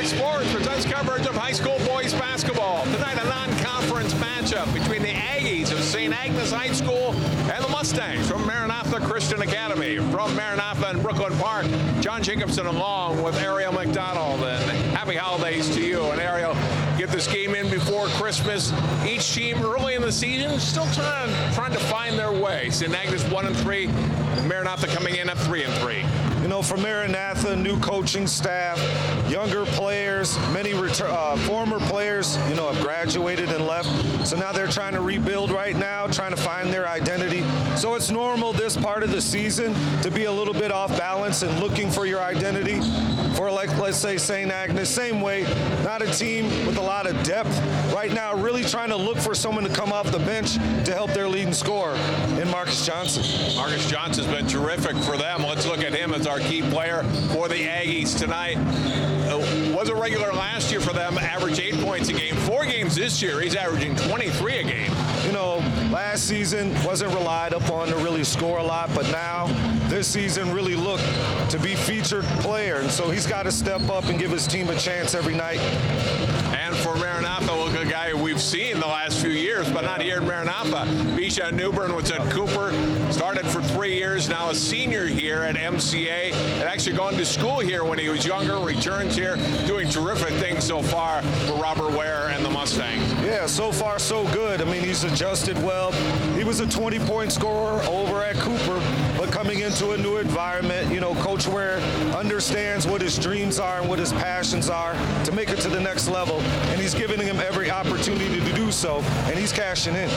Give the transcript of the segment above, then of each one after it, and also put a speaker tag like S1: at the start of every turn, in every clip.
S1: Sports presents coverage of high school boys basketball. Tonight, a non-conference matchup between the Aggies of St. Agnes High School and the Mustangs from Maranatha Christian Academy. From Maranatha and Brooklyn Park, John Jacobson along with Ariel McDonald. And happy holidays to you. And Ariel, get this game in before Christmas. Each team early in the season still trying to find their way. St. Agnes 1-3, Maranatha coming in at 3-3.
S2: You know, for Maranatha, new coaching staff, younger players, many former players, you know, have graduated and left. So now they're trying to rebuild right now, trying to find their identity. So it's normal this part of the season to be a little bit off balance and looking for your identity. For, like, let's say St. Agnes, same way, not a team with a lot of depth. Right now, really trying to look for someone to come off the bench to help their leading scorer in Marcus Johnson.
S1: Marcus Johnson's been terrific for them. Let's look at him as our key player for the Aggies tonight. Was a regular last year for them, averaged 8 points a game. 4 games this year, he's averaging 23 a game.
S2: You know, last season wasn't relied upon to really score a lot, but now this season really looked to be featured player, and so he's got to step up and give his team a chance every night.
S1: And for Maranatha, look at a guy who we've seen the last few years, but not here in Maranatha. Bijan Newbern was at Cooper, started for 3 years, now a senior here at MCA, and actually gone to school here when he was younger, returns here, doing terrific things so far for Robert Ware and the Mustangs.
S2: Yeah, so far so good. I mean, he's adjusted well. He was a 20-point scorer over at Cooper, but coming into a new environment, you know, Coach Ware understands what his dreams are and what his passions are to make it to the next level, and he's giving him every opportunity to do so, and he's cashing in.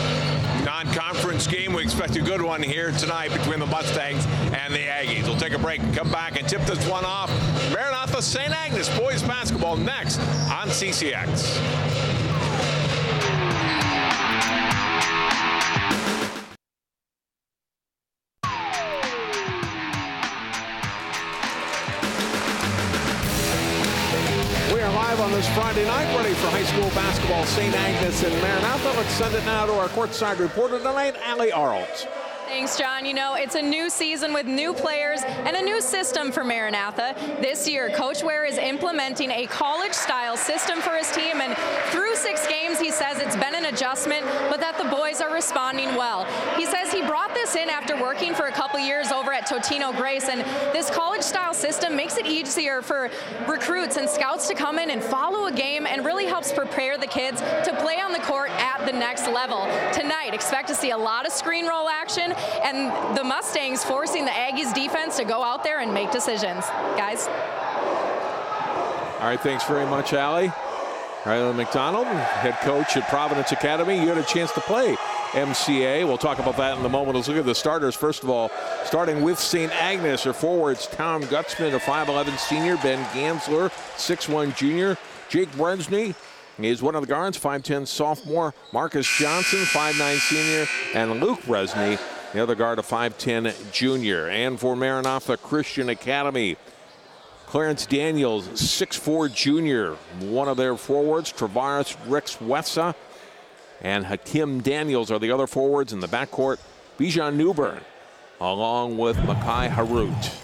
S1: Non-conference game, we expect a good one here tonight between the Mustangs and the Aggies. We'll take a break and come back and tip this one off. Maranatha St. Agnes boys basketball next on CCX. On this Friday night, ready for high school basketball, St. Agnes and Maranatha. Let's send it now to our courtside reporter tonight, Allie Arlt.
S3: Thanks, John. You know, it's a new season with new players and a new system for Maranatha. This year, Coach Ware is implementing a college-style system for his team, and through 6 games, he says it's been an adjustment, but that the boys are responding well. He says he brought this in after working for a couple years over at Totino Grace, and this college-style system makes it easier for recruits and scouts to come in and follow a game and really helps prepare the kids to play on the court at the next level. Tonight, expect to see a lot of screen roll action, and the Mustangs forcing the Aggies defense to go out there and make decisions. Guys.
S1: All right, thanks very much, Allie. Riley McDonald, head coach at Providence Academy. You had a chance to play MCA. We'll talk about that in a moment. Let's look at the starters. First of all, starting with St. Agnes, her forwards, Tom Gutzman, a 5'11 senior, Ben Gansler, 6'1 junior, Jake Bresney is one of the guards, 5'10 sophomore, Marcus Johnson, 5'9 senior, and Luke Bresney, the other guard, a 5'10 junior. And for Maranatha Christian Academy, Clarence Daniels, 6'4 junior, one of their forwards, Travaris Rix-Wessa and Hakim Daniels are the other forwards in the backcourt. Bijan Newbern, along with Makai Harut.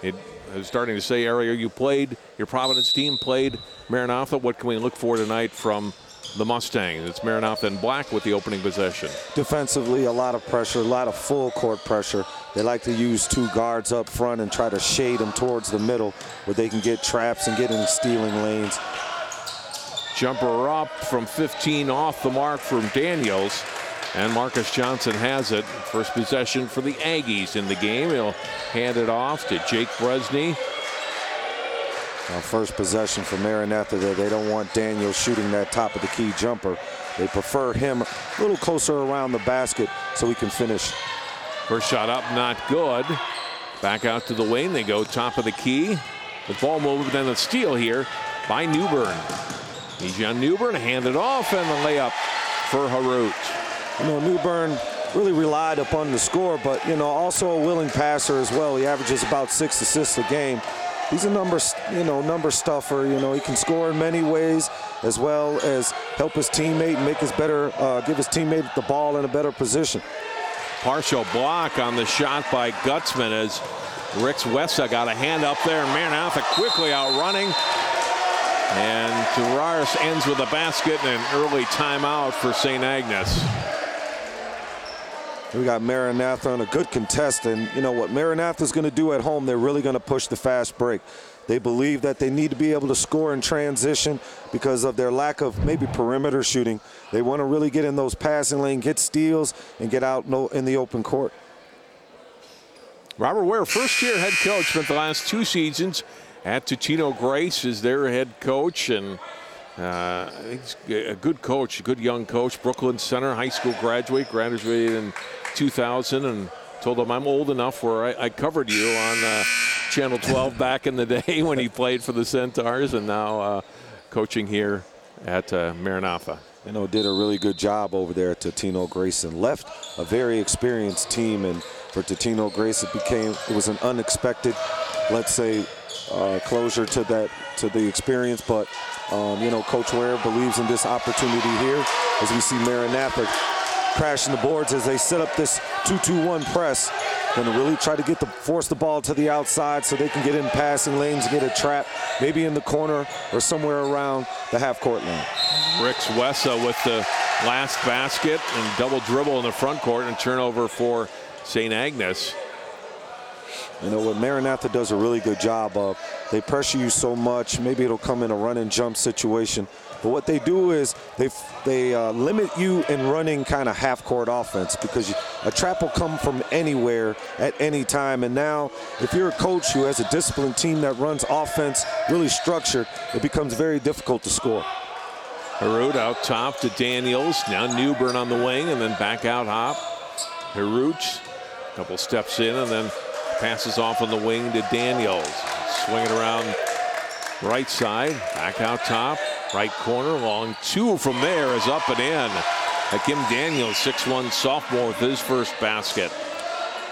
S1: I was starting to say, Ariel, you played, your Providence team played Maranatha. What can we look for tonight from the Mustangs? It's Maranatha in black with the opening possession.
S4: Defensively, a lot of pressure, a lot of full court pressure. They like to use 2 guards up front and try to shade them towards the middle where they can get traps and get in stealing lanes.
S1: Jumper up from 15 off the mark from Daniels, and Marcus Johnson has it. First possession for the Aggies in the game. He'll hand it off to Jake Bresney.
S4: First possession for Maranatha there. They don't want Daniels shooting that top of the key jumper. They prefer him a little closer around the basket so he can finish.
S1: First shot up, not good. Back out to the wing. They go top of the key. The ball moved, then the steal here by Newbern. Ejon Newbern handed off, and the layup for Harut.
S4: You know, Newbern really relied upon the score, but, you know, also a willing passer as well. He averages about 6 assists a game. He's a number stuffer. You know, he can score in many ways, as well as help his teammate and make his give his teammate the ball in a better position.
S1: Partial block on the shot by Gutzman as Rix Wessa got a hand up there, and Maranatha quickly outrunning. And Tavares ends with a basket and an early timeout for St. Agnes.
S4: We got Maranatha on a good contest, and you know what Maranatha's going to do at home, they're really going to push the fast break. They believe that they need to be able to score in transition because of their lack of maybe perimeter shooting. They want to really get in those passing lanes, get steals, and get out in the open court.
S1: Robert Ware, first-year head coach, spent the last 2 seasons at Totino Grace as their head coach, and he's a good coach, a good young coach. Brooklyn Center high school graduated in 2000, and told him I'm old enough where I covered you on Channel 12 back in the day when he played for the Centaurs, and now coaching here at Maranatha.
S4: You know, did a really good job over there at Totino Grace and left a very experienced team. And for Totino Grace, it was an unexpected, let's say, closure to the experience. But you know, Coach Ware believes in this opportunity here as we see Maranatha crashing the boards as they set up this 2-2-1 press. Going to really try to force the ball to the outside so they can get in passing lanes, get a trap, maybe in the corner or somewhere around the half-court line.
S1: Rix Wessa with the last basket and double dribble in the front court and turnover for St. Agnes.
S4: You know what Maranatha does a really good job of. They pressure you so much, maybe it'll come in a run and jump situation. But what they do is they limit you in running kind of half-court offense, because a trap will come from anywhere at any time. And now, if you're a coach who has a disciplined team that runs offense really structured, it becomes very difficult to score.
S1: Harut out top to Daniels. Now Newbern on the wing, and then back out hop. Harut, a couple steps in, and then passes off on the wing to Daniels. Swinging around right side, back out top. Right corner, long 2 from there is up and in. Kim Daniels, 6'1" sophomore, with his first basket.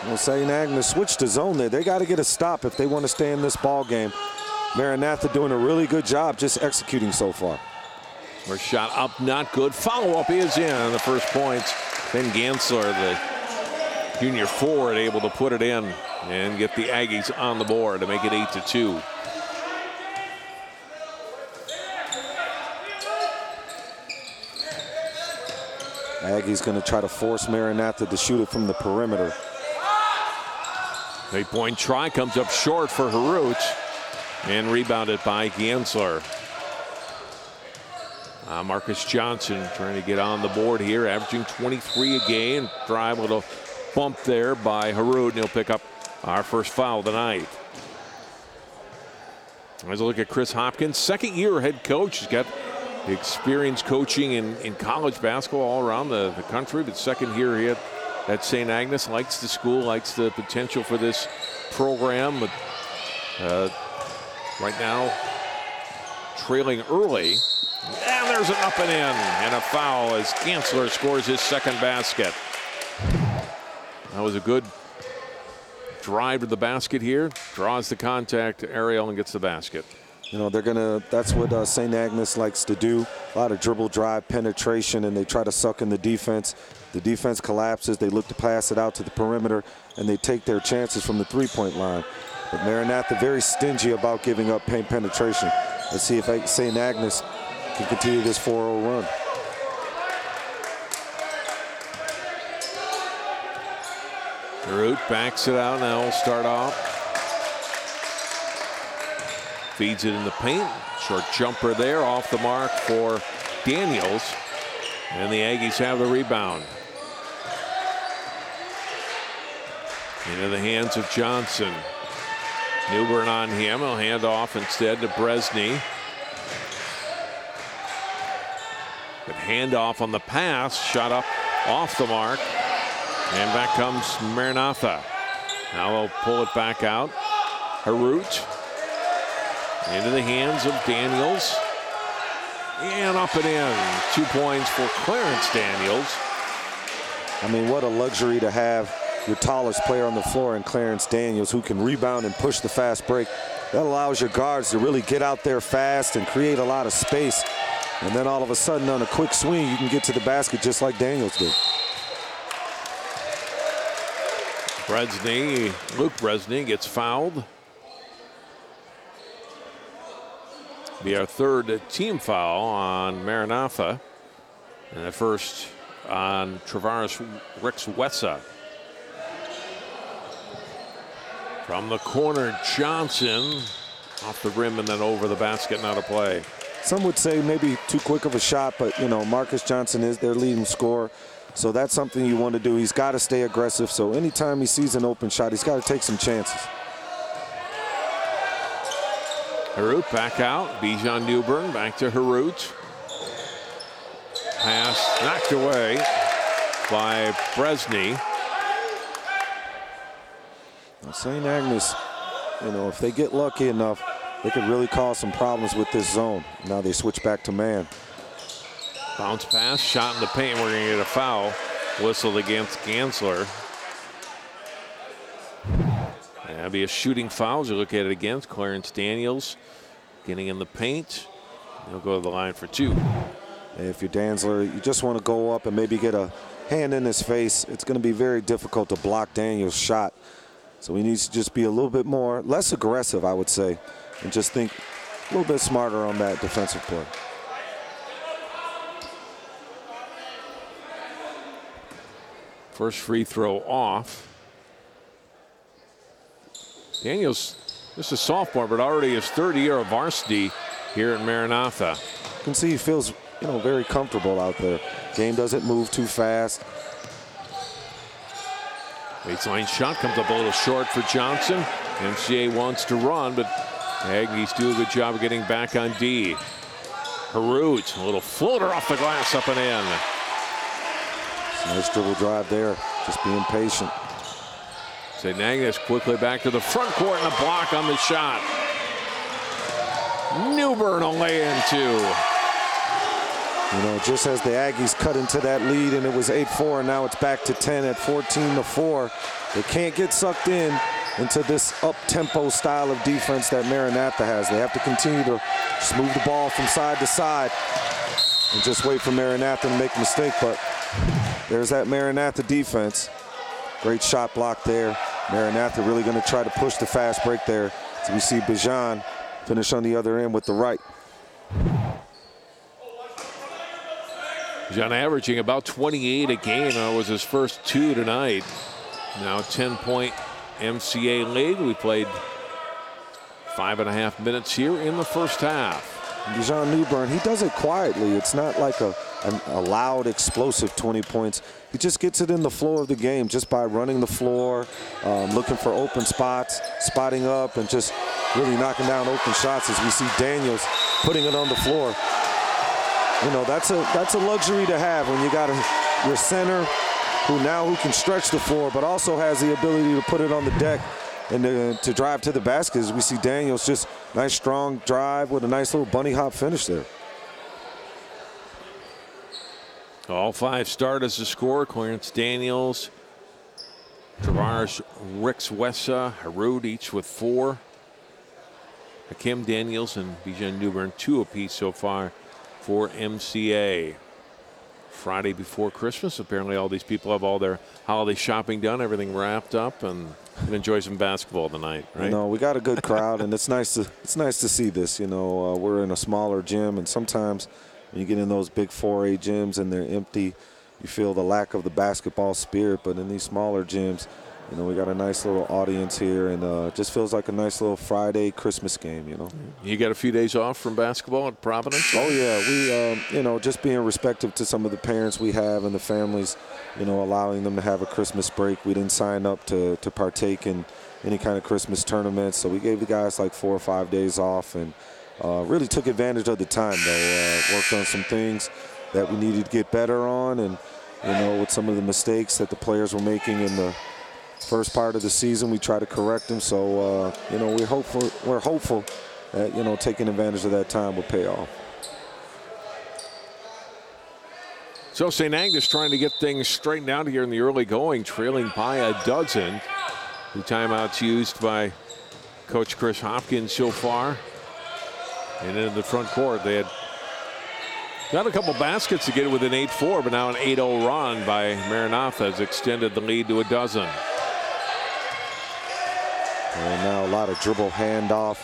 S4: Well, St. Agnes switched to zone there. They got to get a stop if they want to stay in this ball game. Maranatha doing a really good job just executing so far.
S1: First shot up, not good. Follow-up is in on the first points. Ben Gansler, the junior forward, able to put it in and get the Aggies on the board to make it 8-2.
S4: Aggie's going to try to force Maranatha to shoot it from the perimeter.
S1: 8-point try comes up short for Harut and rebounded by Gansler. Marcus Johnson trying to get on the board here, averaging 23 a game. Drive, a little bump there by Harut, and he'll pick up our first foul tonight. Let's look at Chris Hopkins, second-year head coach. He's got experience coaching in college basketball all around the country, but second year here at St. Agnes. Likes the school, likes the potential for this program, but right now trailing early. And there's an up and in and a foul as Gansler scores his second basket. That was a good drive to the basket here. Draws the contact, Ariel, and gets the basket.
S4: You know, that's what St. Agnes likes to do. A lot of dribble, drive, penetration, and they try to suck in the defense. The defense collapses. They look to pass it out to the perimeter, and they take their chances from the three-point line. But Maranatha very stingy about giving up paint penetration. Let's see if St. Agnes can continue this 4-0 run.
S1: Harut backs it out now. We'll start off. Feeds it in the paint. Short jumper there, off the mark for Daniels. And the Aggies have the rebound. Into the hands of Johnson. Newbern on him. He'll hand off instead to Bresney. Good handoff on the pass. Shot up off the mark. And back comes Maranatha. Now they'll pull it back out. Harut into the hands of Daniels. And up and in. 2 points for Clarence Daniels.
S4: I mean, what a luxury to have your tallest player on the floor in Clarence Daniels, who can rebound and push the fast break. That allows your guards to really get out there fast and create a lot of space. And then all of a sudden on a quick swing, you can get to the basket just like Daniels did.
S1: Luke Bresney gets fouled. Be our third team foul on Maranatha. And the first on Travaris Rix-Wessa. From the corner, Johnson off the rim and then over the basket, now to play.
S4: Some would say maybe too quick of a shot, but, you know, Marcus Johnson is their leading scorer. So that's something you want to do. He's got to stay aggressive. So anytime he sees an open shot, he's got to take some chances.
S1: Harut back out. Bijan Newbern back to Harut. Pass knocked away by Bresney.
S4: St. Agnes, you know, if they get lucky enough, they could really cause some problems with this zone. Now they switch back to man.
S1: Bounce pass, shot in the paint. We're going to get a foul whistled against Gansler. That'll be a shooting foul as you look at it against Clarence Daniels getting in the paint. He'll go to the line for 2.
S4: If you're Danzler, you just want to go up and maybe get a hand in his face. It's going to be very difficult to block Daniels' shot. So he needs to just be a little bit less aggressive, I would say, and just think a little bit smarter on that defensive play.
S1: First free throw off. Daniels, just a sophomore, but already his third year of varsity here at Maranatha.
S4: You can see he feels, you know, very comfortable out there. Game doesn't move too fast.
S1: Baseline shot comes up a little short for Johnson. MCA wants to run, but Aggies do a good job of getting back on D. Harut, a little floater off the glass, up and in.
S4: Nice dribble drive there, just being patient.
S1: St. Agnes quickly back to the front court and a block on the shot. Newbern a lay-in 2.
S4: You know, just as the Aggies cut into that lead and it was 8-4, and now it's back to 10 at 14-4. They can't get sucked into this up-tempo style of defense that Maranatha has. They have to continue to just move the ball from side to side and just wait for Maranatha to make a mistake. But there's that Maranatha defense. Great shot block there. Maranatha really going to try to push the fast break there. So we see Bijan finish on the other end with the right.
S1: Bijan averaging about 28 a game. That was his first 2 tonight. Now 10-point MCA lead. We played 5.5 minutes here in the first half.
S4: Bijan Newbern, he does it quietly. It's not like a loud, explosive 20 points. He just gets it in the flow of the game just by running the floor, looking for open spots, spotting up, and just really knocking down open shots as we see Daniels putting it on the floor. You know, that's a luxury to have when you got your center who can stretch the floor, but also has the ability to put it on the deck and to drive to the basket. As we see Daniels, just nice strong drive with a nice little bunny hop finish there.
S1: All 5 starters to score. Clarence Daniels, Travaris Rix-Wessa, Harut each with 4. Hakim Daniels and Bijan Newbern 2 apiece so far for MCA. Friday before Christmas. Apparently all these people have all their holiday shopping done, everything wrapped up, and can enjoy some basketball tonight, right?
S4: You know, we got a good crowd, and it's nice to see this. You know, we're in a smaller gym, and sometimes when you get in those big 4A gyms and they're empty, you feel the lack of the basketball spirit. But in these smaller gyms, you know, we got a nice little audience here, and it just feels like a nice little Friday Christmas game, you know.
S1: You got a few days off from basketball at Providence?
S4: Oh, yeah. We, you know, just being respectful to some of the parents we have and the families, you know, allowing them to have a Christmas break. We didn't sign up to partake in any kind of Christmas tournaments, so we gave the guys like 4 or 5 days off and really took advantage of the time, though. Worked on some things that we needed to get better on, and, you know, with some of the mistakes that the players were making in the first part of the season. We try to correct them. So, you know, we're hopeful that, you know, taking advantage of that time will pay off.
S1: So St. Agnes trying to get things straightened out here in the early going, trailing by a dozen. The timeouts used by Coach Chris Hopkins so far. And in the front court, they had got a couple baskets to get it within 8-4, but now an 8-0 run by Maranatha has extended the lead to a dozen.
S4: And now a lot of dribble handoff.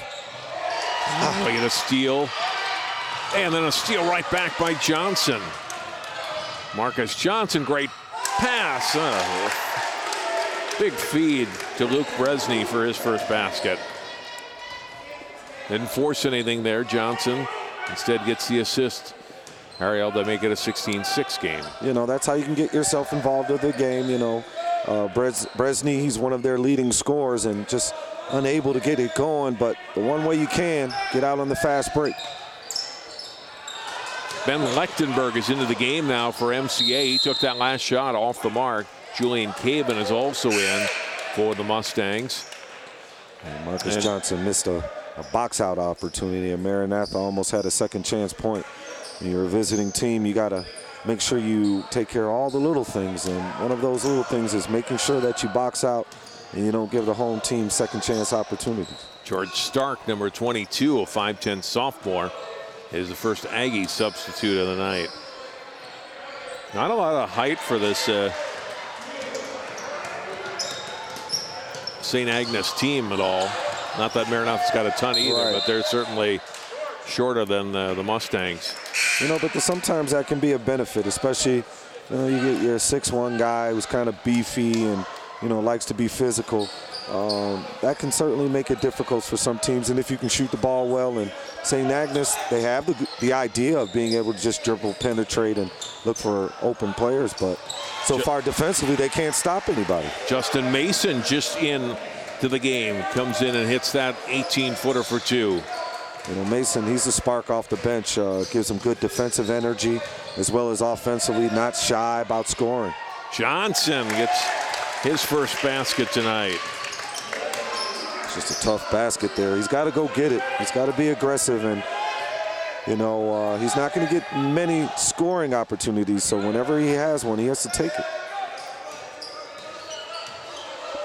S1: Look at a steal. And then a steal right back by Johnson. Marcus Johnson, great pass. Big feed to Luke Bresney for his first basket. Didn't force anything there, Johnson. Instead gets the assist. Ariel to make it a 16-6 game.
S4: You know, that's how you can get yourself involved with the game. You know, Bresney, he's one of their leading scorers and just unable to get it going. But the one way you can, get out on the fast break.
S1: Ben Lechtenberg is into the game now for MCA. He took that last shot off the mark. Julian Caven is also in for the Mustangs.
S4: And Marcus Johnson missed a box out opportunity, and Maranatha almost had a second chance point. When you're a visiting team, you got to make sure you take care of all the little things, and one of those little things is making sure that you box out and you don't give the home team second chance opportunities.
S1: George Stark, number 22, a 5'10 sophomore, is the first Aggie substitute of the night. Not a lot of height for this St. Agnes team at all. Not that Maranatha's got a ton either, but they're certainly shorter than the Mustangs.
S4: You know, but sometimes that can be a benefit, especially, you know, you get your 6'1" guy who's kind of beefy and, you know, likes to be physical. That can certainly make it difficult for some teams. And if you can shoot the ball well, and St. Agnes, they have the idea of being able to just dribble, penetrate, and look for open players. But so far defensively, they can't stop anybody.
S1: Justin Mason just in to the game, comes in and hits that 18-footer for two.
S4: You know, Mason, he's a spark off the bench, gives him good defensive energy as well as offensively, not shy about scoring.
S1: Johnson gets his first basket tonight.
S4: It's just a tough basket there. He's got to go get it. He's got to be aggressive, and, you know, he's not going to get many scoring opportunities, so whenever he has one, he has to take it.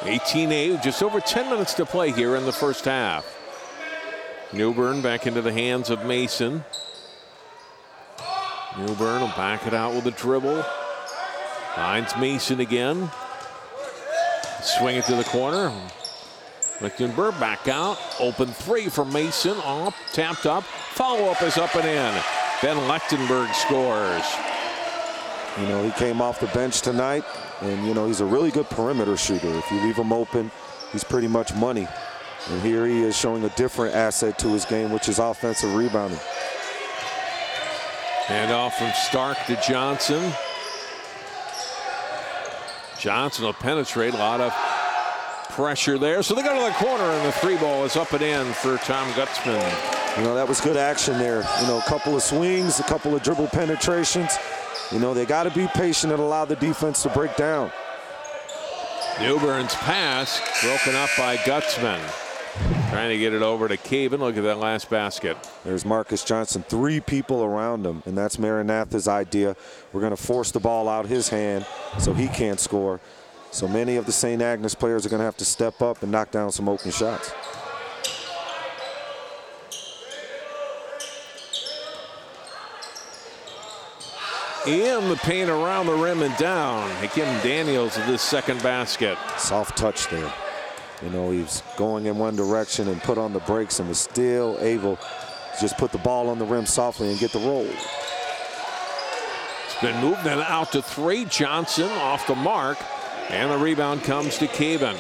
S1: 18-8, just over 10 minutes to play here in the first half. Newbern back into the hands of Mason. Newbern will back it out with a dribble. Finds Mason again. Swing it to the corner. Lichtenberg back out. Open three for Mason. Off, tapped up. Follow-up is up and in. Ben Lechtenberg scores.
S4: You know, he came off the bench tonight, and, you know, he's a really good perimeter shooter. If you leave him open, he's pretty much money. And here he is showing a different asset to his game, which is offensive rebounding.
S1: Hand off from Stark to Johnson. Johnson will penetrate. A lot of pressure there. So they go to the corner, and the three ball is up and in for Tom Gutzman.
S4: You know, that was good action there. You know, a couple of swings, a couple of dribble penetrations. You know, they got to be patient and allow the defense to break down.
S1: Newbern's pass broken up by Gutzman. Trying to get it over to Caven. Look at that last basket.
S4: There's Marcus Johnson, three people around him, and that's Maranatha's idea. We're going to force the ball out his hand so he can't score. So many of the St. Agnes players are going to have to step up and knock down some open shots.
S1: In the paint around the rim and down. Hakim Daniels with his second basket.
S4: Soft touch there. You know, he's going in one direction and put on the brakes and was still able to just put the ball on the rim softly and get the roll.
S1: It's been moved then out to three. Johnson off the mark, and the rebound comes to Caven.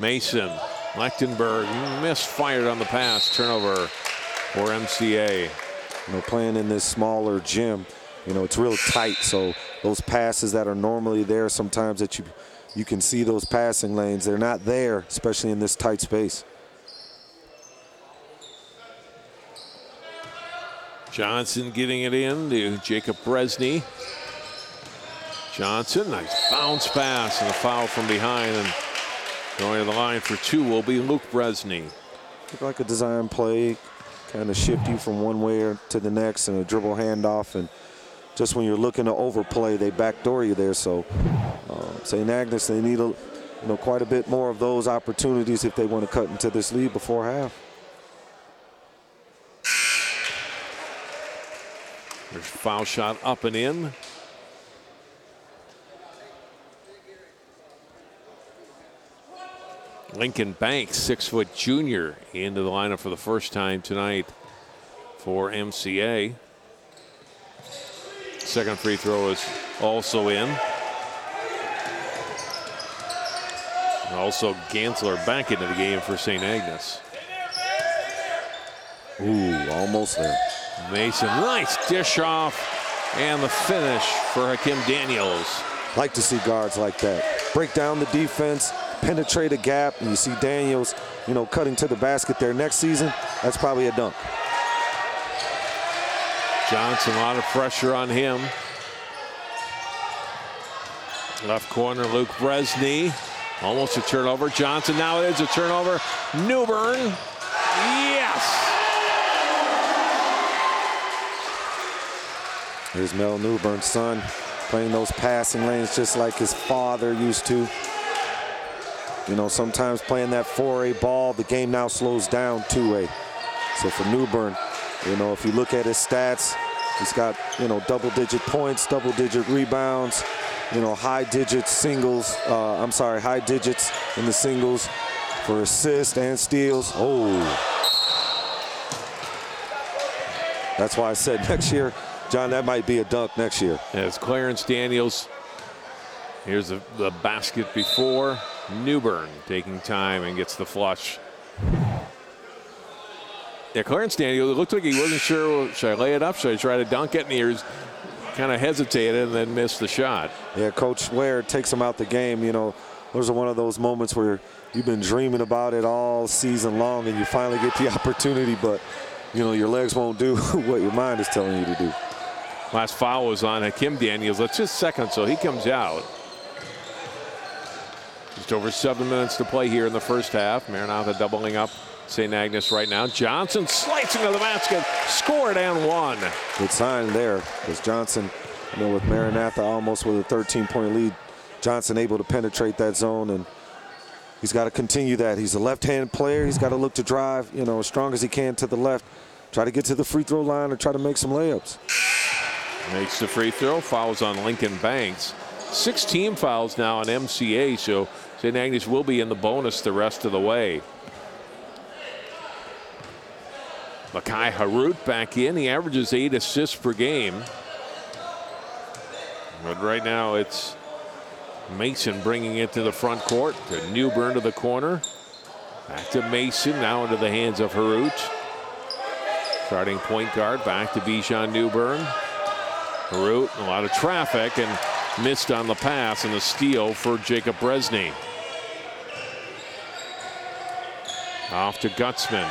S1: Mason, Lechtenberg misfired on the pass. Turnover for MCA.
S4: You know, playing in this smaller gym, you know, it's real tight. So those passes that are normally there, sometimes that you can see those passing lanes, they're not there, especially in this tight space. Johnson getting it in to Jacob Bresney.
S1: Johnson, nice bounce pass and a foul from behind, and going to the line for two will be Luke Bresney.
S4: Look like a design play, kind of shift you from one way to the next and a dribble handoff, and just when you're looking to overplay, they backdoor you there. So St. Agnes, they need quite a bit more of those opportunities if they want to cut into this lead before half.
S1: There's a foul shot up and in. Lincoln Banks, 6-foot junior, into the lineup for the first time tonight for MCA. Second free throw is also in. And also Gansler back into the game for St. Agnes.
S4: Ooh, almost there.
S1: Mason, nice dish off, and the finish for Hakim Daniels.
S4: Like to see guards like that. Break down the defense, penetrate a gap, and you see Daniels, cutting to the basket there. Next season, that's probably a dunk.
S1: Johnson, a lot of pressure on him. Left corner, Luke Bresney. Almost a turnover. Johnson, now it is a turnover. Newbern, yes!
S4: Here's Mel Newbern's son, playing those passing lanes just like his father used to. Sometimes playing that 4A ball, the game now slows down 2A. So for Newbern, if you look at his stats, he's got, double-digit points, double-digit rebounds, high digits in the singles for assists and steals. Oh. That's why I said next year, John, that might be a dunk next year.
S1: As Clarence Daniels, here's the basket before. Newbern taking time and gets the flush. Yeah, Clarence Daniels, it looked like he wasn't sure, should I lay it up, should I try to dunk it? And he was kind of hesitated and then missed the shot.
S4: Yeah, Coach Ware takes him out the game. Those are one of those moments where you've been dreaming about it all season long and you finally get the opportunity, but your legs won't do what your mind is telling you to do.
S1: Last foul was on Hakim Daniels. That's his second, so he comes out. Just over 7 minutes to play here in the first half. Maranatha doubling up St. Agnes right now. Johnson slicing to the basket, scored and won.
S4: Good sign there, because Johnson, with Maranatha almost with a 13-point lead, Johnson able to penetrate that zone, and he's got to continue that. He's a left-hand player. He's got to look to drive, as strong as he can to the left. Try to get to the free throw line or try to make some layups.
S1: Makes the free throw. Fouls on Lincoln Banks. 6 team fouls now on MCA, so St. Agnes will be in the bonus the rest of the way. Makai Harut back in. He averages 8 assists per game. But right now it's Mason bringing it to the front court. To Newbern to the corner. Back to Mason, now into the hands of Harut. Starting point guard back to Bijan Newbern. Harut, a lot of traffic, and missed on the pass, and the steal for Jacob Bresney. Off to Gutzman.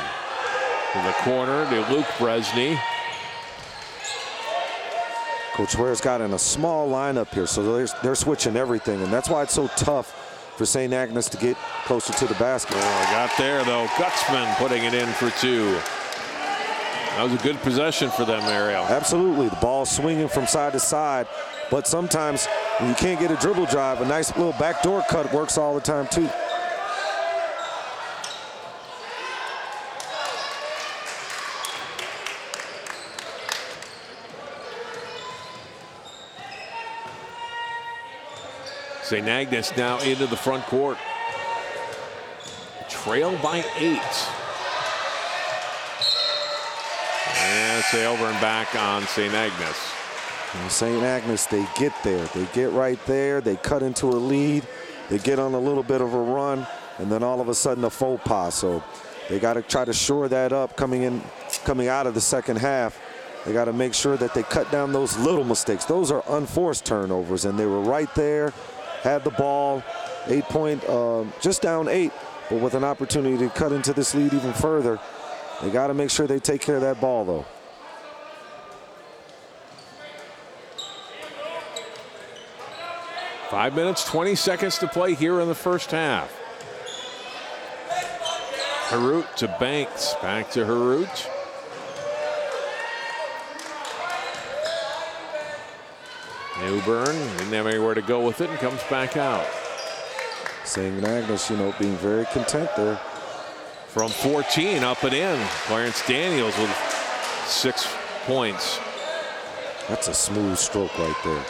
S1: To the corner to Luke Bresney.
S4: Coach Ware's got in a small lineup here, so they're switching everything, and that's why it's so tough for St. Agnes to get closer to the basket.
S1: Oh, got there, though. Gutzman putting it in for 2. That was a good possession for them, Ariel.
S4: Absolutely. The ball swinging from side to side, but sometimes when you can't get a dribble drive, a nice little backdoor cut works all the time, too.
S1: St. Agnes now into the front court. Trail by 8. And it's over and back on St. Agnes.
S4: St. Agnes, they get there. They get right there. They cut into a lead. They get on a little bit of a run, and then all of a sudden a faux pas. So they got to try to shore that up coming out of the second half. They got to make sure that they cut down those little mistakes. Those are unforced turnovers, and they were right there, had the ball, 8-point, just down 8, but with an opportunity to cut into this lead even further. They got to make sure they take care of that ball, though.
S1: 5 minutes, 20 seconds to play here in the first half. Harut to Banks. Back to Harut. Newburn didn't have anywhere to go with it and comes back out.
S4: St. Agnes, you know, being very content there.
S1: From 14, up and in. Clarence Daniels with 6 points.
S4: That's a smooth stroke right there.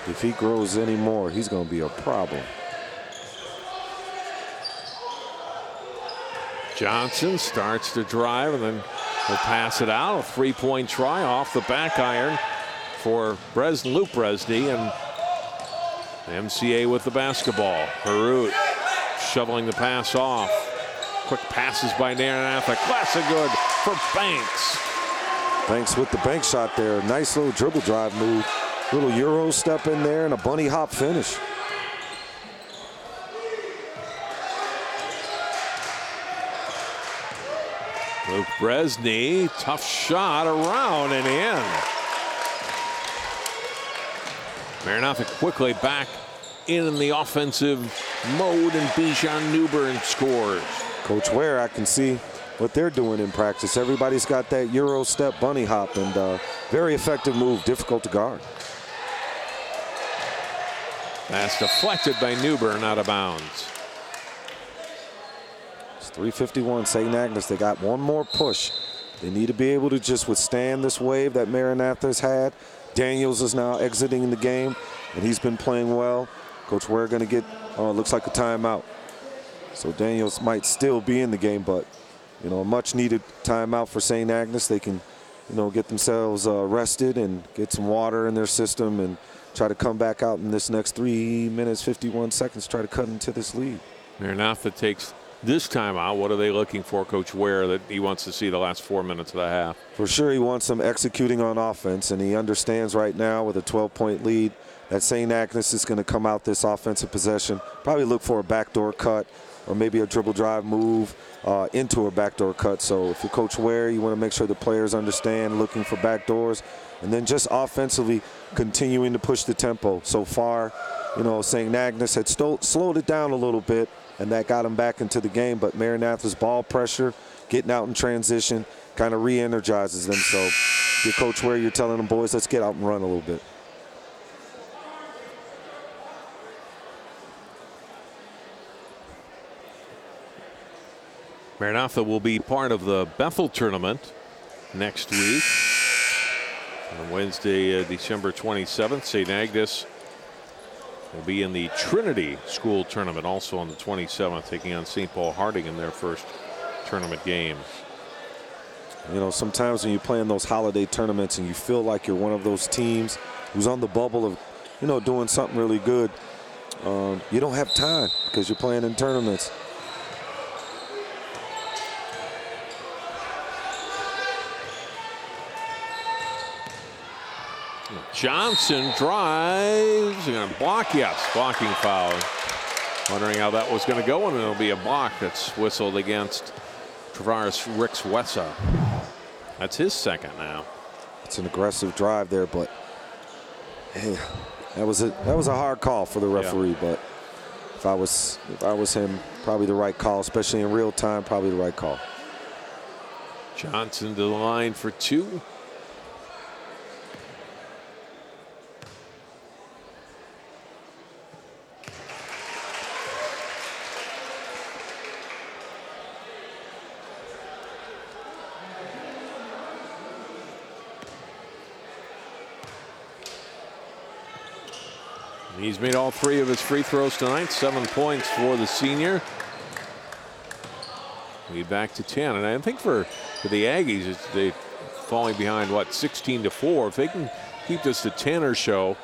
S4: If he grows any more, he's going to be a problem.
S1: Johnson starts to drive and then will pass it out. A 3-point try off the back iron for Luke Bresney, and MCA with the basketball. Harut shoveling the pass off. Quick passes by Maranatha. Classic good for Banks.
S4: Banks with the bank shot there. Nice little dribble drive move. Little Euro step in there and a bunny hop finish.
S1: Luke Bresney, tough shot around and in. Maranatha quickly back in the offensive mode, and Bijan Newburn scores.
S4: Coach Ware, I can see what they're doing in practice. Everybody's got that Euro step bunny hop, and very effective move, difficult to guard.
S1: That's deflected by Newburn, out of bounds.
S4: It's 3:51, St. Agnes. They got one more push. They need to be able to just withstand this wave that Maranatha's had. Daniels is now exiting the game, and he's been playing well. Coach Ware going to get, looks like a timeout. So Daniels might still be in the game, but, you know, a much-needed timeout for St. Agnes. They can, you know, get themselves rested and get some water in their system and try to come back out in this next 3 minutes, 51 seconds, try to cut into this lead.
S1: Maranatha takes this timeout. What are they looking for, Coach Ware, that he wants to see the last 4 minutes of the half?
S4: For sure, he wants them executing on offense, and he understands right now with a 12-point lead that St. Agnes is going to come out this offensive possession, probably look for a backdoor cut or maybe a dribble drive move into a backdoor cut. So if you're Coach Ware, you want to make sure the players understand looking for backdoors, and then just offensively continuing to push the tempo. So far, you know, St. Agnes had slowed it down a little bit, and that got them back into the game. But Maranatha's ball pressure, getting out in transition, kind of re-energizes them. So if you're Coach Ware, you're telling them, boys, let's get out and run a little bit.
S1: Maranatha will be part of the Bethel tournament next week. On Wednesday, December 27th, St. Agnes will be in the Trinity School tournament also on the 27th, taking on St. Paul Harding in their first tournament game.
S4: You know, sometimes when you play in those holiday tournaments and you feel like you're one of those teams who's on the bubble of, you know, doing something really good, you don't have time because you're playing in tournaments.
S1: Johnson drives, going to block, yes, blocking foul. Wondering how that was going to go, and it'll be a block that's whistled against Travaris Ricks Wessa. That's his second now.
S4: It's an aggressive drive there, but hey, that was a hard call for the referee. Yeah. But if I was him, probably the right call, especially in real time, probably the right call.
S1: Johnson to the line for two. He's made all three of his free throws tonight. 7 points for the senior. Lead back to 10. And I think for the Aggies, they falling behind, what, 16-4. If they can keep this to 10 or so,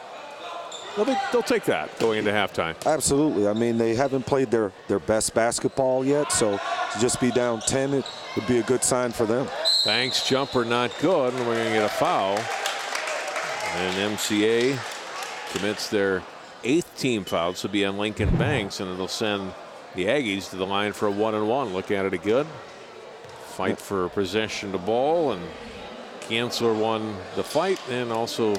S1: they'll take that going into halftime.
S4: Absolutely. I mean, they haven't played their best basketball yet, so to just be down 10, it would be a good sign for them.
S1: Banks jumper not good, and we're going to get a foul. And MCA commits their 8th team foul. This will be on Lincoln Banks, and it'll send the Aggies to the line for a 1-and-1. Look at it good. Fight for possession to ball, and Kienzler won the fight and also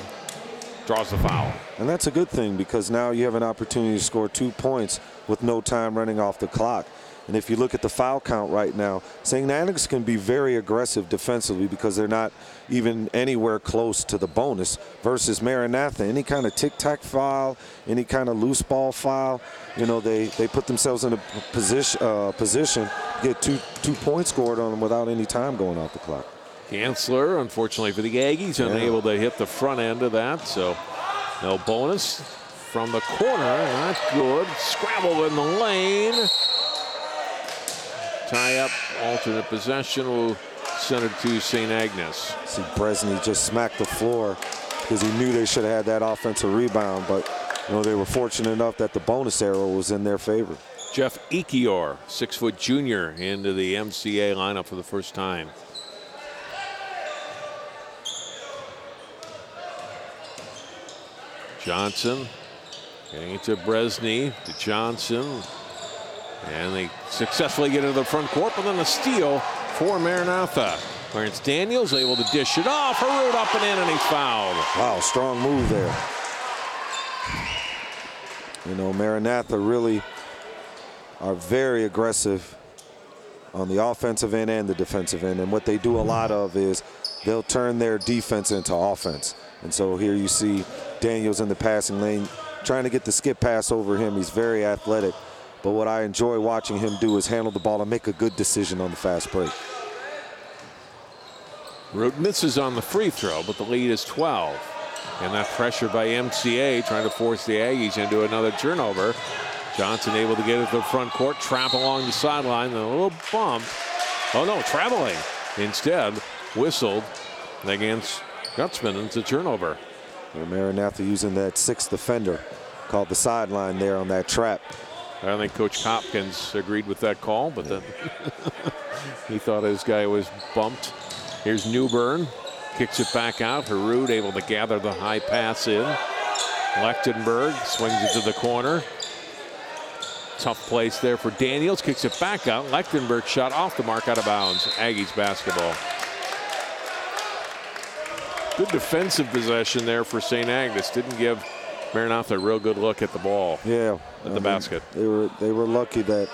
S1: draws the foul.
S4: And that's a good thing because now you have an opportunity to score 2 points with no time running off the clock. And if you look at the foul count right now, St. Agnes can be very aggressive defensively because they're not even anywhere close to the bonus versus Maranatha. Any kind of tic-tac foul, any kind of loose ball foul, you know, they put themselves in a position to get two points scored on them without any time going off the clock.
S1: Chancellor, unfortunately for the Aggies, unable to hit the front end of that, so no bonus from the corner. Not good. Scramble in the lane. Tie up, alternate possession will send it to St. Agnes.
S4: See Bresney just smacked the floor because he knew they should have had that offensive rebound, but you know they were fortunate enough that the bonus arrow was in their favor.
S1: Jeff Ekior, 6-foot junior, into the MCA lineup for the first time. Johnson getting it to Bresney, to Johnson. And they successfully get into the front court, but then a steal for Maranatha. Clarence Daniels able to dish it off. Harut up and in, and he's fouled.
S4: Wow, strong move there. You know, Maranatha really are very aggressive on the offensive end and the defensive end. And what they do a lot of is they'll turn their defense into offense. And so here you see Daniels in the passing lane trying to get the skip pass over him. He's very athletic. But what I enjoy watching him do is handle the ball and make a good decision on the fast break.
S1: Root misses on the free throw, but the lead is 12. And that pressure by MCA trying to force the Aggies into another turnover. Johnson able to get it to the front court, trap along the sideline, and a little bump. Oh no, traveling. Instead, whistled against Gutzman, and it's a turnover.
S4: And Maranatha using that sixth defender, called the sideline there on that trap.
S1: I don't think Coach Hopkins agreed with that call, but then he thought his guy was bumped. Here's Newbern, kicks it back out. Harut able to gather the high pass in. Lechtenberg swings it to the corner. Tough place there for Daniels, kicks it back out. Lechtenberg shot off the mark, out of bounds. Aggies basketball. Good defensive possession there for St. Agnes. Didn't give Maranatha a real good look at the ball.
S4: Yeah,
S1: at the basket.
S4: They were lucky that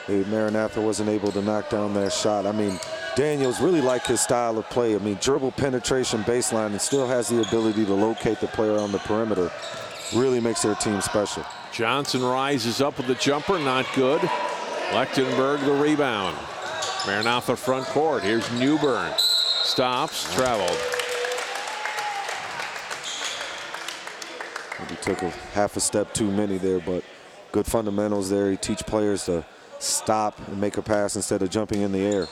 S4: Maranatha wasn't able to knock down that shot. I mean, Daniels really liked his style of play. I mean, dribble, penetration, baseline, and still has the ability to locate the player on the perimeter. Really makes their team special.
S1: Johnson rises up with the jumper, not good. Lechtenberg the rebound. Maranatha front court. Here's Newbern. Stops, traveled.
S4: He took half a step too many there, but good fundamentals there. He teach players to stop and make a pass instead of jumping in the air.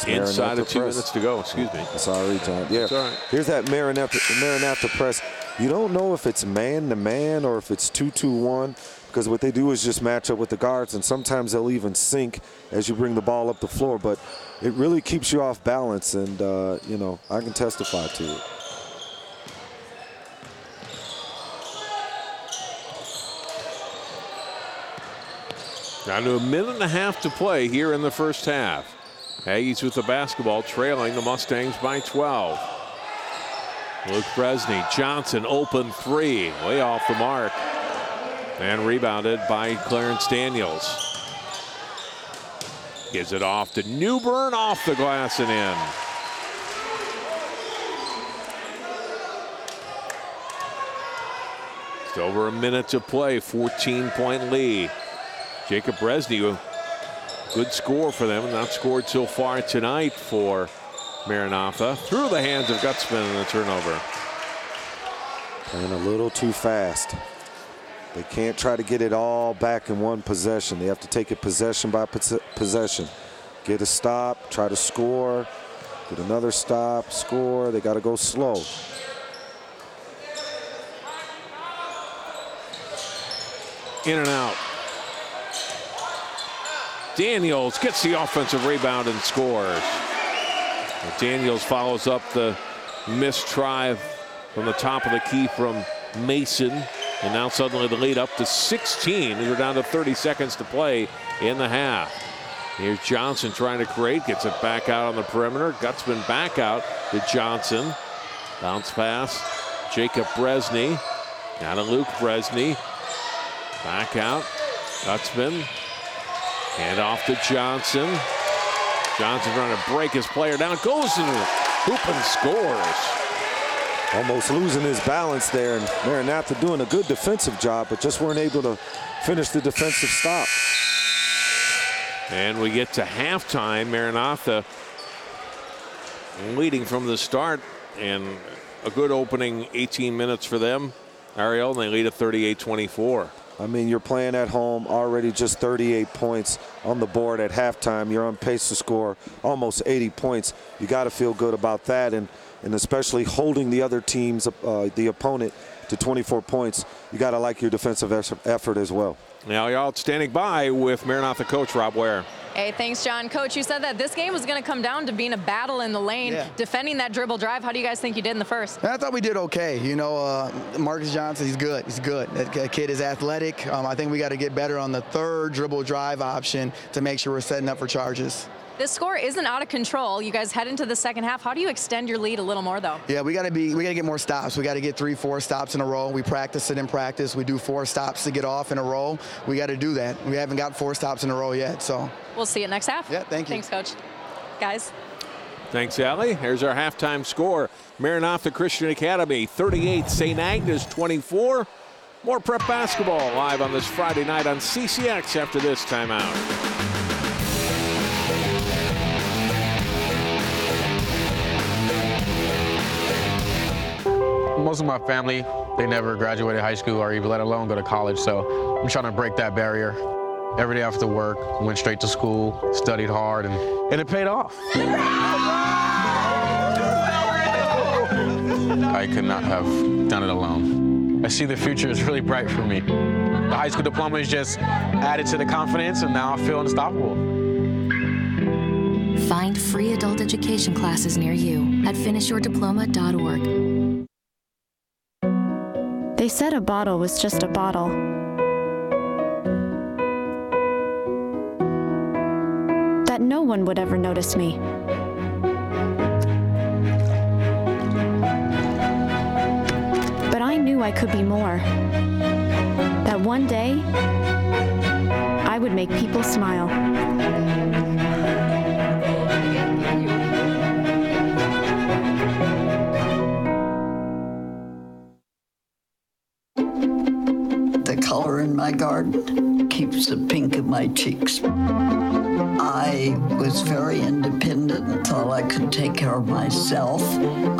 S1: Inside of 2 minutes to go, excuse me.
S4: Sorry, John. Yeah,
S1: right.
S4: Here's that Maranatha press. You don't know if it's man-to-man or if it's 2-2-1, because what they do is just match up with the guards, and sometimes they'll even sink as you bring the ball up the floor, but it really keeps you off balance, and, you know, I can testify to it.
S1: Down to 1.5 minutes to play here in the first half. Aggies with the basketball, trailing the Mustangs by 12. Luke Bresney, Johnson, open three, way off the mark. And rebounded by Clarence Daniels. Gives it off to Newbern, off the glass and in. Just over 1 minute to play, 14-point lead. Jacob Bresney, good score for them, not scored so far tonight for Maranatha. Through the hands of Gutzman in the turnover.
S4: Playing a little too fast. They can't try to get it all back in one possession. They have to take it possession by possession. Get a stop, try to score, get another stop, score. They got to go slow.
S1: In and out. Daniels gets the offensive rebound and scores. Daniels follows up the missed try from the top of the key from Mason. And now suddenly the lead up to 16. We're down to 30 seconds to play in the half. Here's Johnson trying to create, gets it back out on the perimeter. Gutzman back out to Johnson. Bounce pass, Jacob Bresney. Now to Luke Bresney. Back out, Gutzman. Hand off to Johnson. Johnson trying to break his player down. Goes to the hoop and scores.
S4: Almost losing his balance there, and Maranatha doing a good defensive job, but just weren't able to finish the defensive stop.
S1: And we get to halftime. Maranatha leading from the start, and a good opening 18 minutes for them. Ariel, and they lead at 38-24.
S4: I mean, you're playing at home, already just 38 points on the board at halftime. You're on pace to score almost 80 points. You got to feel good about that, and especially holding the other team's, the opponent, to 24 points. You got to like your defensive effort as well.
S1: Now y'all standing by with Maranatha coach Rob Ware.
S3: Hey, thanks, John. Coach, you said that this game was going to come down to being a battle in the lane, defending that dribble drive. How do you guys think you did in the first?
S5: I thought we did okay. You know, Marcus Johnson, he's good. He's good. That kid is athletic. I think we got to get better on the third dribble drive option to make sure we're setting up for charges.
S3: This score isn't out of control. You guys head into the second half. How do you extend your lead a little more, though?
S5: Yeah, we got to get more stops. We got to get 3-4 stops in a row. We practice it in practice. We do 4 stops to get off in a row. We got to do that. We haven't got 4 stops in a row yet, so.
S3: We'll see you next half.
S5: Yeah, thank you.
S3: Thanks, Coach. Guys.
S1: Thanks, Allie. Here's our halftime score. Maranatha Christian Academy 38, St. Agnes 24. More prep basketball live on this Friday night on CCX after this timeout.
S6: Most of my family, they never graduated high school or even let alone go to college, so I'm trying to break that barrier. Every day after work, went straight to school, studied hard, and it paid off. I could not have done it alone. I see the future is really bright for me. The high school diploma is just added to the confidence, and now I feel unstoppable.
S7: Find free adult education classes near you at finishyourdiploma.org.
S8: They said a bottle was just a bottle. That no one would ever notice me. But I knew I could be more. That one day, I would make people smile.
S9: Color in my garden keeps the pink in my cheeks. I was very independent and thought I could take care of myself.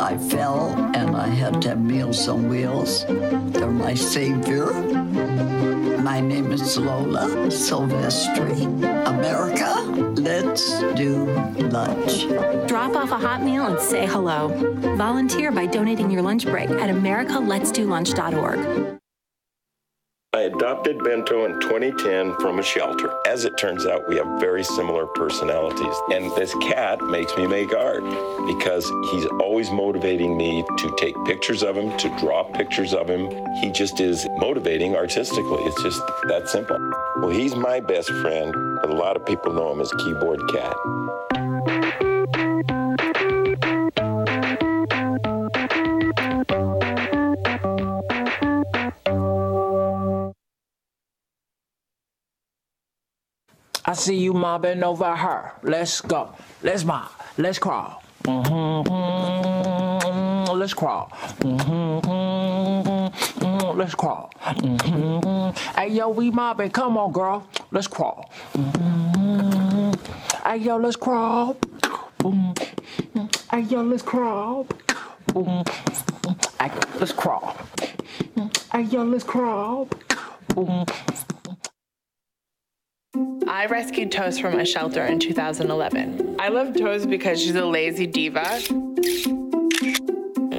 S9: I fell and I had to have Meals on Wheels. They're my savior. My name is Lola Silvestri. America, let's do lunch.
S10: Drop off a hot meal and say hello. Volunteer by donating your lunch break at americaletsdolunch.org.
S11: I adopted Bento in 2010 from a shelter. As it turns out, we have very similar personalities. And this cat makes me make art because he's always motivating me to take pictures of him, to draw pictures of him. He just is motivating artistically. It's just that simple. Well, he's my best friend, but a lot of people know him as Keyboard Cat.
S12: I see you mobbing over her. Let's go. Let's mob. Let's crawl. Let's crawl. Let's crawl. Hey, yo, we mobbing. Come on, girl. Let's crawl. Hey, yo, let's crawl. Hey, yo, let's crawl. Hey, let's crawl. Hey, yo, let's crawl.
S13: I rescued Toast from a shelter in 2011. I love Toast because she's a lazy diva.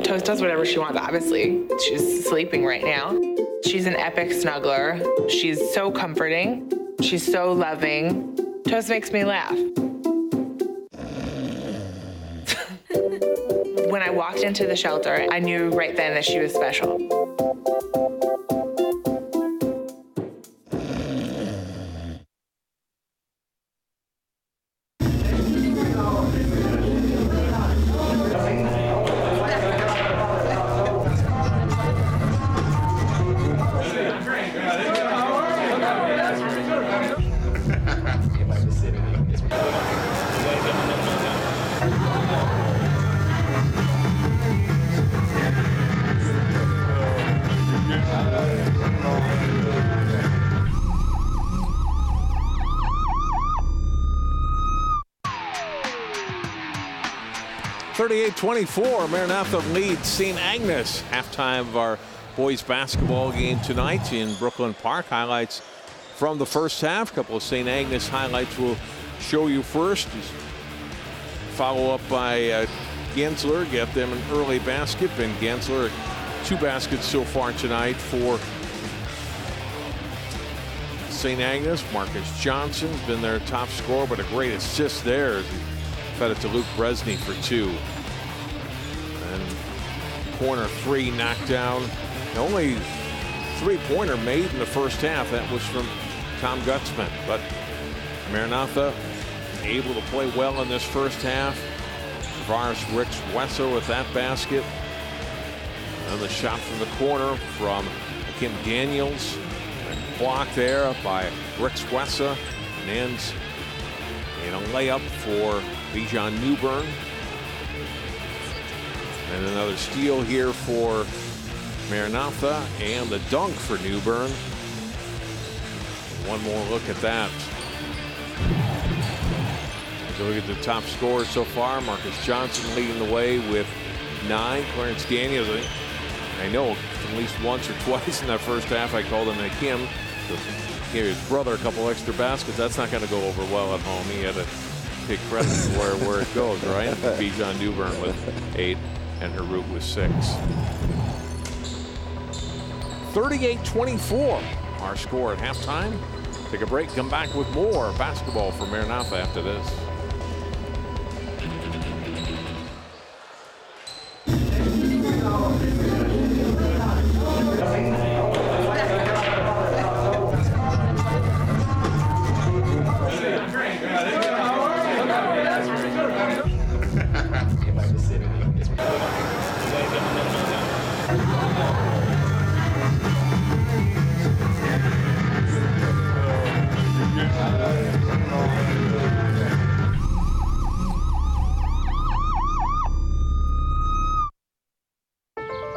S13: Toast does whatever she wants, obviously. She's sleeping right now. She's an epic snuggler. She's so comforting. She's so loving. Toast makes me laugh. When I walked into the shelter, I knew right then that she was special.
S1: 38-24, Maranatha leads St. Agnes. Halftime of our boys basketball game tonight in Brooklyn Park. Highlights from the first half. A couple of St. Agnes highlights we'll show you first. Follow up by Gensler, get them an early basket. Ben Gensler, 2 baskets so far tonight for St. Agnes. Marcus Johnson's been their top scorer, but a great assist there as he fed it to Luke Bresney for 2. And corner 3 knocked down. The only 3-pointer made in the first half, that was from Tom Gutzman. But Maranatha able to play well in this first half. Tavares Ricks-Wesser with that basket. And the shot from the corner from Kim Daniels. Blocked there by Ricks-Wesser. And ends in a layup for Bijan Newburn. And another steal here for Maranatha, and the dunk for Newburn. One more look at that. So look at the top scorers so far. Marcus Johnson leading the way with 9. Clarence Daniels, I know at least once or twice in that first half I called him a Kim. So gave his brother a couple extra baskets. That's not going to go over well at home. He had to take credit for where it goes, right? Bijan Newburn with 8 and Harut with 6. 38-24, our score at halftime. Take a break, come back with more basketball for Maranatha after this.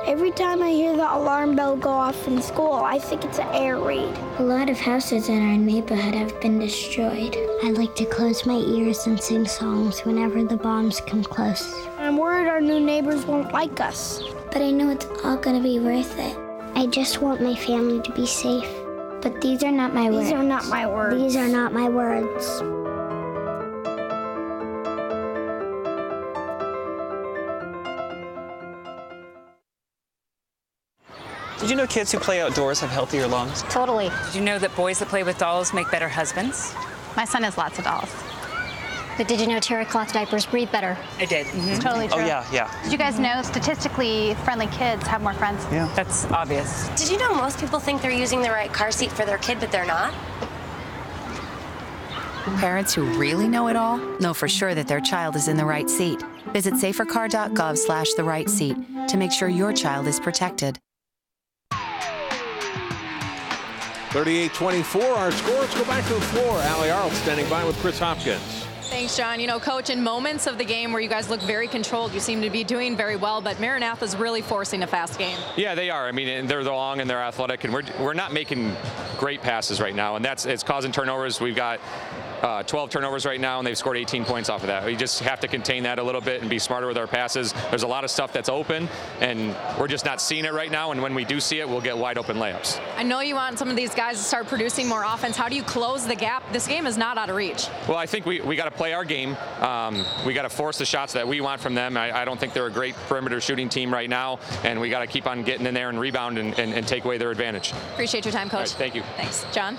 S14: Every time I hear the alarm bell go off in school, I think it's an air raid.
S15: A lot of houses in our neighborhood have been destroyed. I like to close my ears and sing songs whenever the bombs come close.
S14: I'm worried our new neighbors won't like us.
S15: But I know it's all gonna be worth it. I just want my family to be safe. But these are not my words.
S14: These are not my words.
S15: These are not my words.
S16: Did you know kids who play outdoors have healthier lungs?
S17: Totally.
S18: Did you know that boys that play with dolls make better husbands?
S17: My son has lots of dolls. But did you know terry cloth diapers breathe better?
S18: I did.
S17: It's totally true.
S16: Oh, yeah.
S17: Did you guys know statistically friendly kids have more friends?
S16: Yeah.
S18: That's obvious.
S19: Did you know most people think they're using the right car seat for their kid, but they're not?
S20: Parents who really know it all know for sure that their child is in the right seat. Visit safercar.gov/the-right-seat to make sure your child is protected.
S1: 38-24, our score. Let's go back to the floor. Allie Arlt standing by with Chris Hopkins.
S3: Thanks, John. You know, Coach, in moments of the game where you guys look very controlled, you seem to be doing very well, but Maranatha's really forcing a fast game.
S21: Yeah, they are. I mean, they're long and they're athletic, and we're not making great passes right now, and it's causing turnovers. We've got 12 turnovers right now, and they've scored 18 points off of that. We just have to contain that a little bit and be smarter with our passes. There's a lot of stuff that's open, and we're just not seeing it right now, and when we do see it, we'll get wide open layups.
S3: I know you want some of these guys to start producing more offense. How do you close the gap? This game is not out of reach.
S21: Well, I think we got to play our game. We got to force the shots that we want from them. I don't think they're a great perimeter shooting team right now, and we got to keep on getting in there and rebound and take away their advantage.
S3: Appreciate your time, Coach.
S21: All right, thank you.
S3: Thanks. John?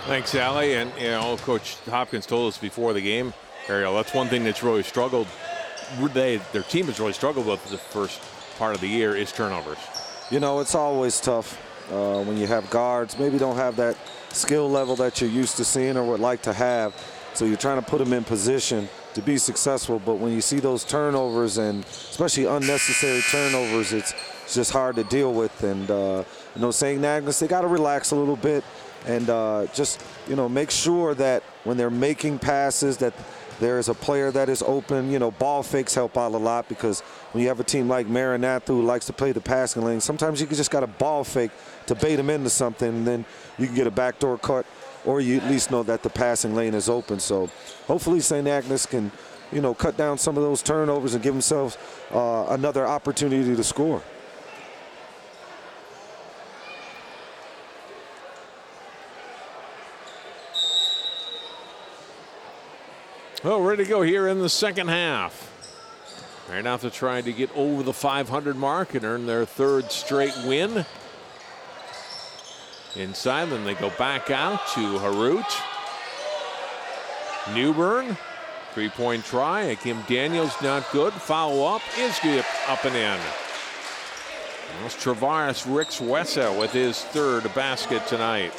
S1: Thanks, Allie. And, you know, Coach Hopkins told us before the game, Ariel, that's one thing that's really struggled. Their team has really struggled with the first part of the year is turnovers.
S4: You know, it's always tough when you have guards, maybe don't have that skill level that you're used to seeing or would like to have. So you're trying to put them in position to be successful. But when you see those turnovers, and especially unnecessary turnovers, it's just hard to deal with. And, you know, St. Agnes, they got to relax a little bit. And just, you know, make sure that when they're making passes that there is a player that is open. You know, ball fakes help out a lot, because when you have a team like Maranatha who likes to play the passing lane, sometimes you just got a ball fake to bait them into something, and then you can get a backdoor cut, or you at least know that the passing lane is open. So hopefully St. Agnes can you know, cut down some of those turnovers and give themselves another opportunity to score.
S1: Well, ready to go here in the second half. Maranatha trying to get over the 500 mark and earn their 3rd straight win. Inside, then they go back out to Harut. Newbern, 3-point try. Akim Daniels not good. Follow up is good, up and in. That's Travaris Ricks Wessa with his 3rd basket tonight.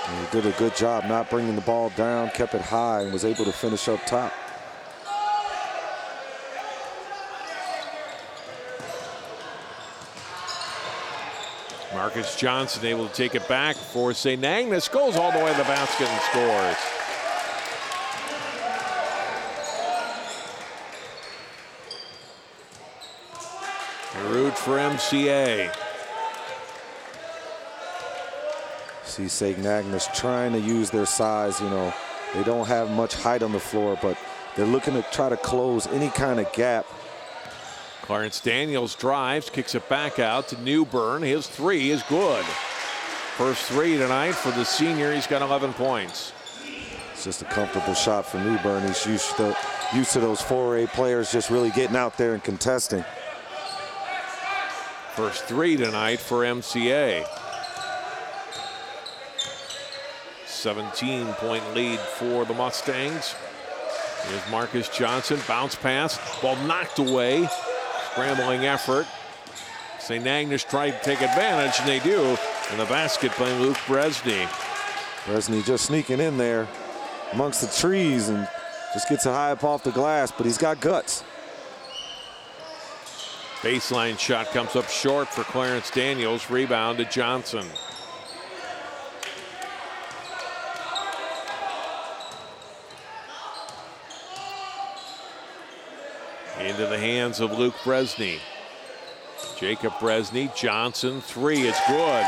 S4: He did a good job not bringing the ball down, kept it high, and was able to finish up top.
S1: Marcus Johnson able to take it back for St. Agnes, goes all the way to the basket and scores. Root for MCA.
S4: See St. Agnes trying to use their size. You know, they don't have much height on the floor, but they're looking to try to close any kind of gap.
S1: Clarence Daniels drives, kicks it back out to Newbern. His 3 is good. First 3 tonight for the senior. He's got 11 points.
S4: It's just a comfortable shot for Newbern. He's used to those 4A players just really getting out there and contesting.
S1: First 3 tonight for MCA. 17-point lead for the Mustangs. Here's Marcus Johnson, bounce pass, ball knocked away. Scrambling effort. St. Agnes tried to take advantage, and they do. In the basket by Luke Bresney.
S4: Bresney just sneaking in there amongst the trees and just gets it high up off the glass, but he's got guts.
S1: Baseline shot comes up short for Clarence Daniels. Rebound to Johnson. Into the hands of Luke Bresney. Jacob Bresney, Johnson, 3, it's good.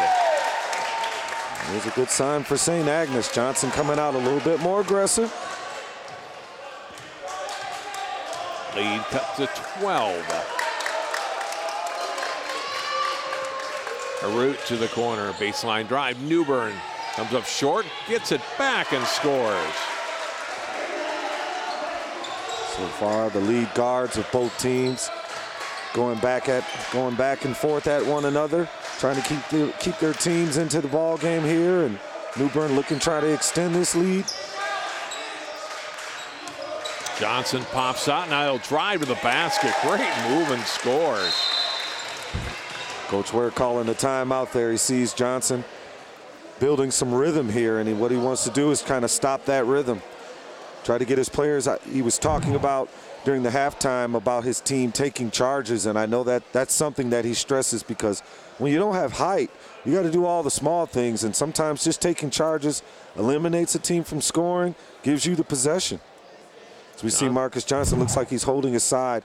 S4: There's a good sign for St. Agnes. Johnson coming out a little bit more aggressive.
S1: Lead cut to 12. A route to the corner, baseline drive. Newbern comes up short, gets it back and scores.
S4: So far, the lead guards of both teams going back and forth at one another, trying to keep their teams into the ball game here. And Newbern looking to try to extend this lead.
S1: Johnson pops out. Now he'll drive to the basket. Great move and scores.
S4: Coach Ware calling a timeout there. He sees Johnson building some rhythm here, and what he wants to do is kind of stop that rhythm. Try to get his players. He was talking about during the halftime about his team taking charges, and I know that that's something that he stresses, because when you don't have height, you got to do all the small things, and sometimes just taking charges eliminates a team from scoring, gives you the possession. So we see Marcus Johnson looks like he's holding his side,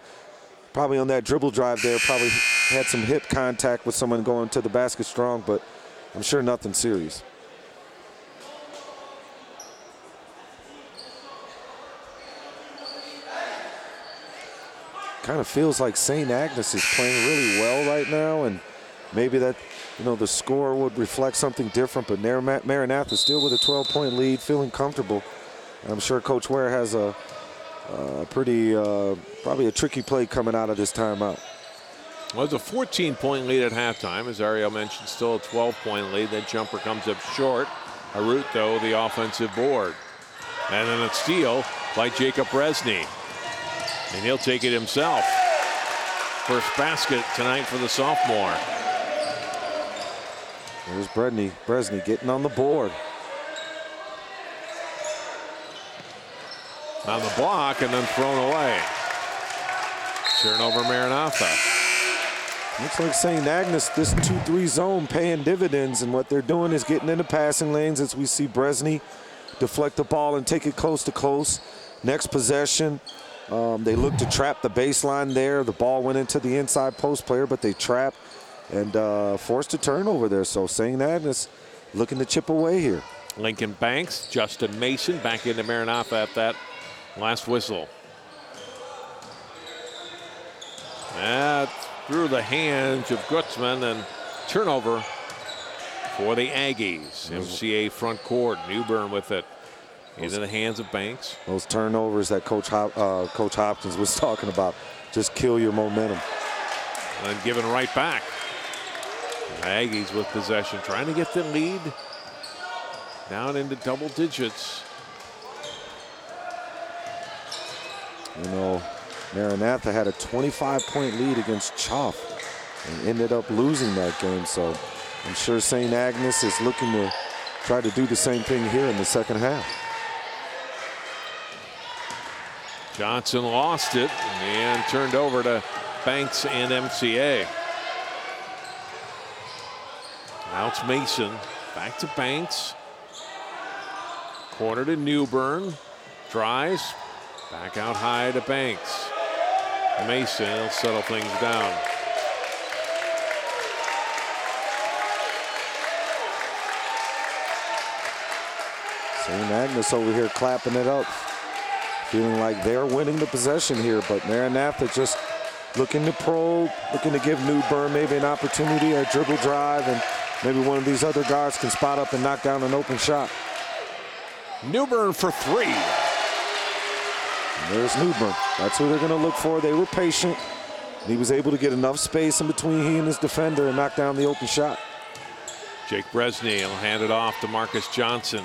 S4: probably on that dribble drive there, probably had some hip contact with someone going to the basket strong, but I'm sure nothing serious. Kind of feels like St. Agnes is playing really well right now, and maybe that, you know, the score would reflect something different, but Maranatha still with a 12-point lead, feeling comfortable. And I'm sure Coach Ware has a pretty, probably a tricky play coming out of this timeout.
S1: Well, it's a 14-point lead at halftime. As Ariel mentioned, still a 12-point lead. That jumper comes up short. Harut, though, the offensive board. And then a steal by Jacob Bresney. And he'll take it himself. First basket tonight for the sophomore.
S4: There's Bresney getting on the board.
S1: On the block and then thrown away. Turnover Maranatha.
S4: Looks like St. Agnes, this 2-3 zone paying dividends, and what they're doing is getting into passing lanes as we see Bresney deflect the ball and take it close to close. Next possession, they look to trap the baseline there. The ball went into the inside post player, but they trapped and forced a turnover there. So St. Agnes looking to chip away here.
S1: Lincoln Banks, Justin Mason back into Maranatha at that last whistle. That through the hands of Gutzman, and turnover for the Aggies. MCA front court. Newbern with it into the hands of Banks.
S4: Those turnovers that Coach Hopkins was talking about just kill your momentum.
S1: And given right back. The Aggies with possession, trying to get the lead down into double digits.
S4: You know, Maranatha had a 25-point lead against Choff and ended up losing that game. So I'm sure St. Agnes is looking to try to do the same thing here in the second half.
S1: Johnson lost it and turned over to Banks and MCA. Now it's Mason. Back to Banks. Corner to Newbern. Drives. Back out high to Banks. Mason will settle things down.
S4: St. Agnes over here clapping it up. Feeling like they're winning the possession here, but Maranatha just looking to probe, looking to give Newbern maybe an opportunity, a dribble drive, and maybe one of these other guards can spot up and knock down an open shot.
S1: Newbern for three.
S4: And there's Newbern. That's who they're going to look for. They were patient. He was able to get enough space in between he and his defender and knock down the open shot.
S1: Jake Bresney will hand it off to Marcus Johnson.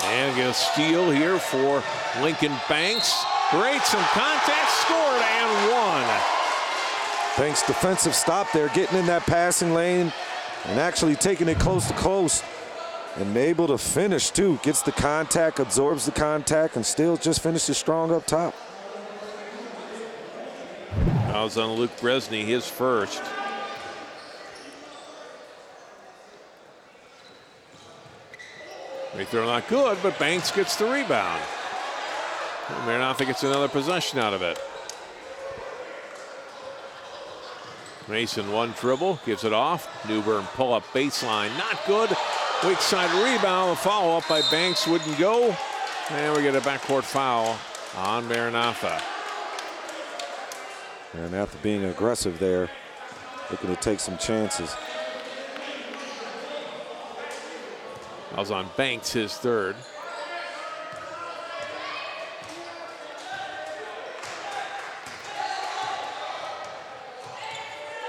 S1: And get a steal here for Lincoln Banks. Great, some contact, scored, and one.
S4: Banks' defensive stop there, getting in that passing lane and actually taking it close to close. And able to finish, too. Gets the contact, absorbs the contact, and still just finishes strong up top.
S1: That was on Luke Bresney, his first. Free throw not good, but Banks gets the rebound. Maranatha gets another possession out of it. Mason one dribble, gives it off. Newbern pull up baseline, not good. Weak side rebound, the follow up by Banks wouldn't go. And we get a backcourt foul on Maranatha.
S4: Maranatha being aggressive there, looking to take some chances.
S1: That was on Banks, his third.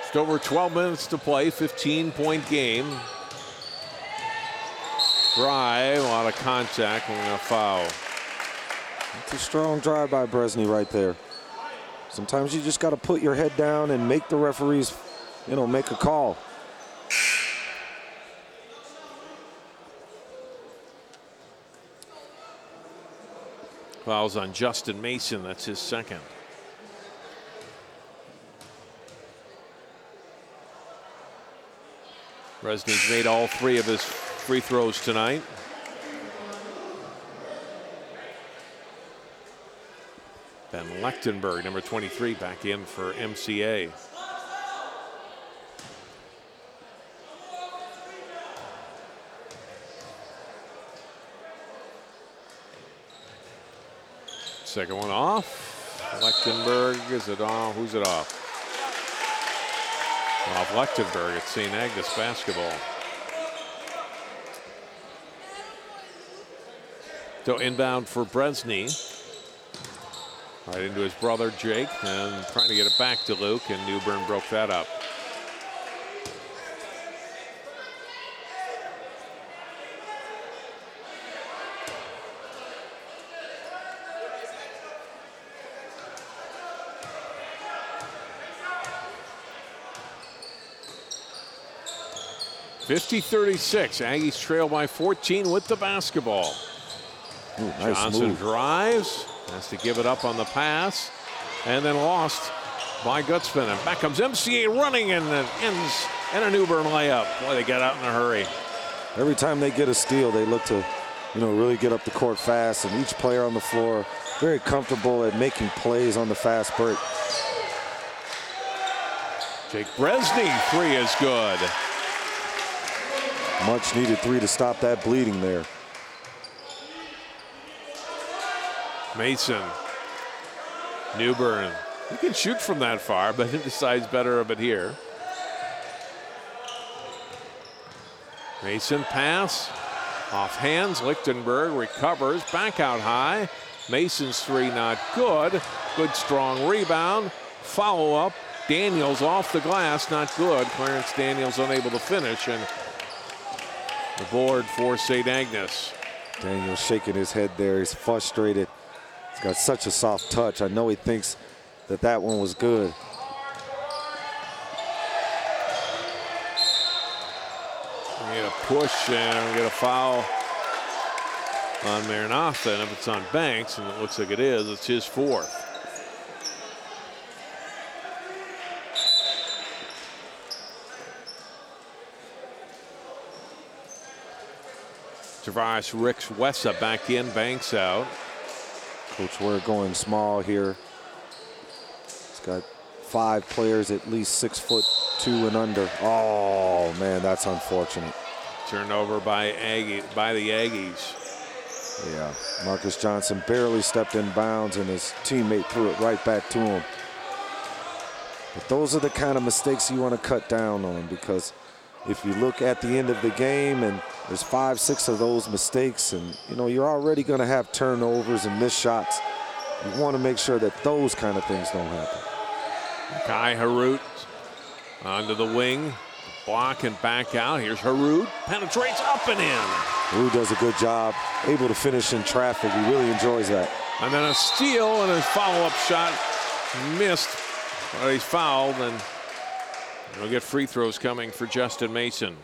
S1: Just over 12 minutes to play, 15-point game. Drive, a lot of contact, and a foul.
S4: It's a strong drive by Bresney right there. Sometimes you just got to put your head down and make the referees, you know, make a call.
S1: Fouls on Justin Mason, that's his second. Bresney's made all three of his free throws tonight. Ben Lechtenberg, number 23, back in for MCA. Second one off. Lechtenberg, is it off? Who's it off? Off Lechtenberg at St. Agnes basketball. So inbound for Bresney. Right into his brother Jake, and trying to get it back to Luke, and Newbern broke that up. (50-36). Aggies trail by 14 with the basketball.
S4: Ooh, nice
S1: Johnson
S4: move.
S1: drives, has to give it up on the pass, and then lost by Gutzman. And back comes MCA running, and it ends in a Newbern layup. Boy, they got out in a hurry.
S4: Every time they get a steal, they look to, you know, really get up the court fast, and each player on the floor very comfortable at making plays on the fast break.
S1: Jake Bresney, three is good.
S4: Much needed three to stop that bleeding there.
S1: Mason. Newbern. He can shoot from that far, but he decides better of it here. Mason pass. Off hands. Lichtenberg recovers. Back out high. Mason's three not good. Good strong rebound. Follow up. Daniels off the glass. Not good. Clarence Daniels unable to finish. And the board for St. Agnes.
S4: Daniels shaking his head there. He's frustrated. He's got such a soft touch. I know he thinks that that one was good.
S1: We get a push and we get a foul on Maranatha, and if it's on Banks, and it looks like it is, it's his fourth. Tavares Ricks Wessa back in, Banks out.
S4: Coach Ware going small here. He's got 5 players at least 6'2" and under. Oh man, that's unfortunate.
S1: Turnover by the Aggies.
S4: Yeah, Marcus Johnson barely stepped in bounds and his teammate threw it right back to him. But those are the kind of mistakes you want to cut down on, because if you look at the end of the game and there's 5, 6 of those mistakes, and you know you're already going to have turnovers and missed shots, you want to make sure that those kind of things don't happen.
S1: Kai Harut onto the wing, block and back out. Here's Harut, penetrates up and in.
S4: Harut does a good job, able to finish in traffic. He really enjoys that.
S1: And then a steal and a follow-up shot missed. Well, he's fouled, and we'll get free throws coming for Justin Mason.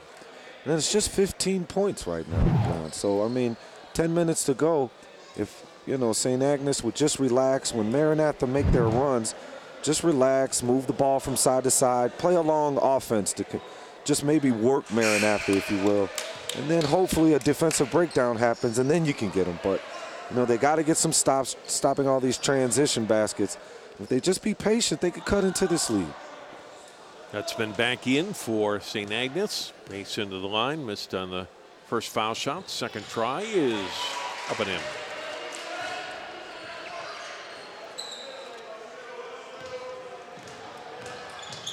S4: And it's just 15 points right now. So, I mean, 10 minutes to go. If, you know, St. Agnes would just relax when Maranatha make their runs, just relax, move the ball from side to side, play a long offense to just maybe work Maranatha, if you will. And then hopefully a defensive breakdown happens, and then you can get them. But, you know, they got to get some stops, stopping all these transition baskets. If they just be patient, they could cut into this lead.
S1: That's been back in for St. Agnes. Mason to the line, missed on the first foul shot. Second try is up and in.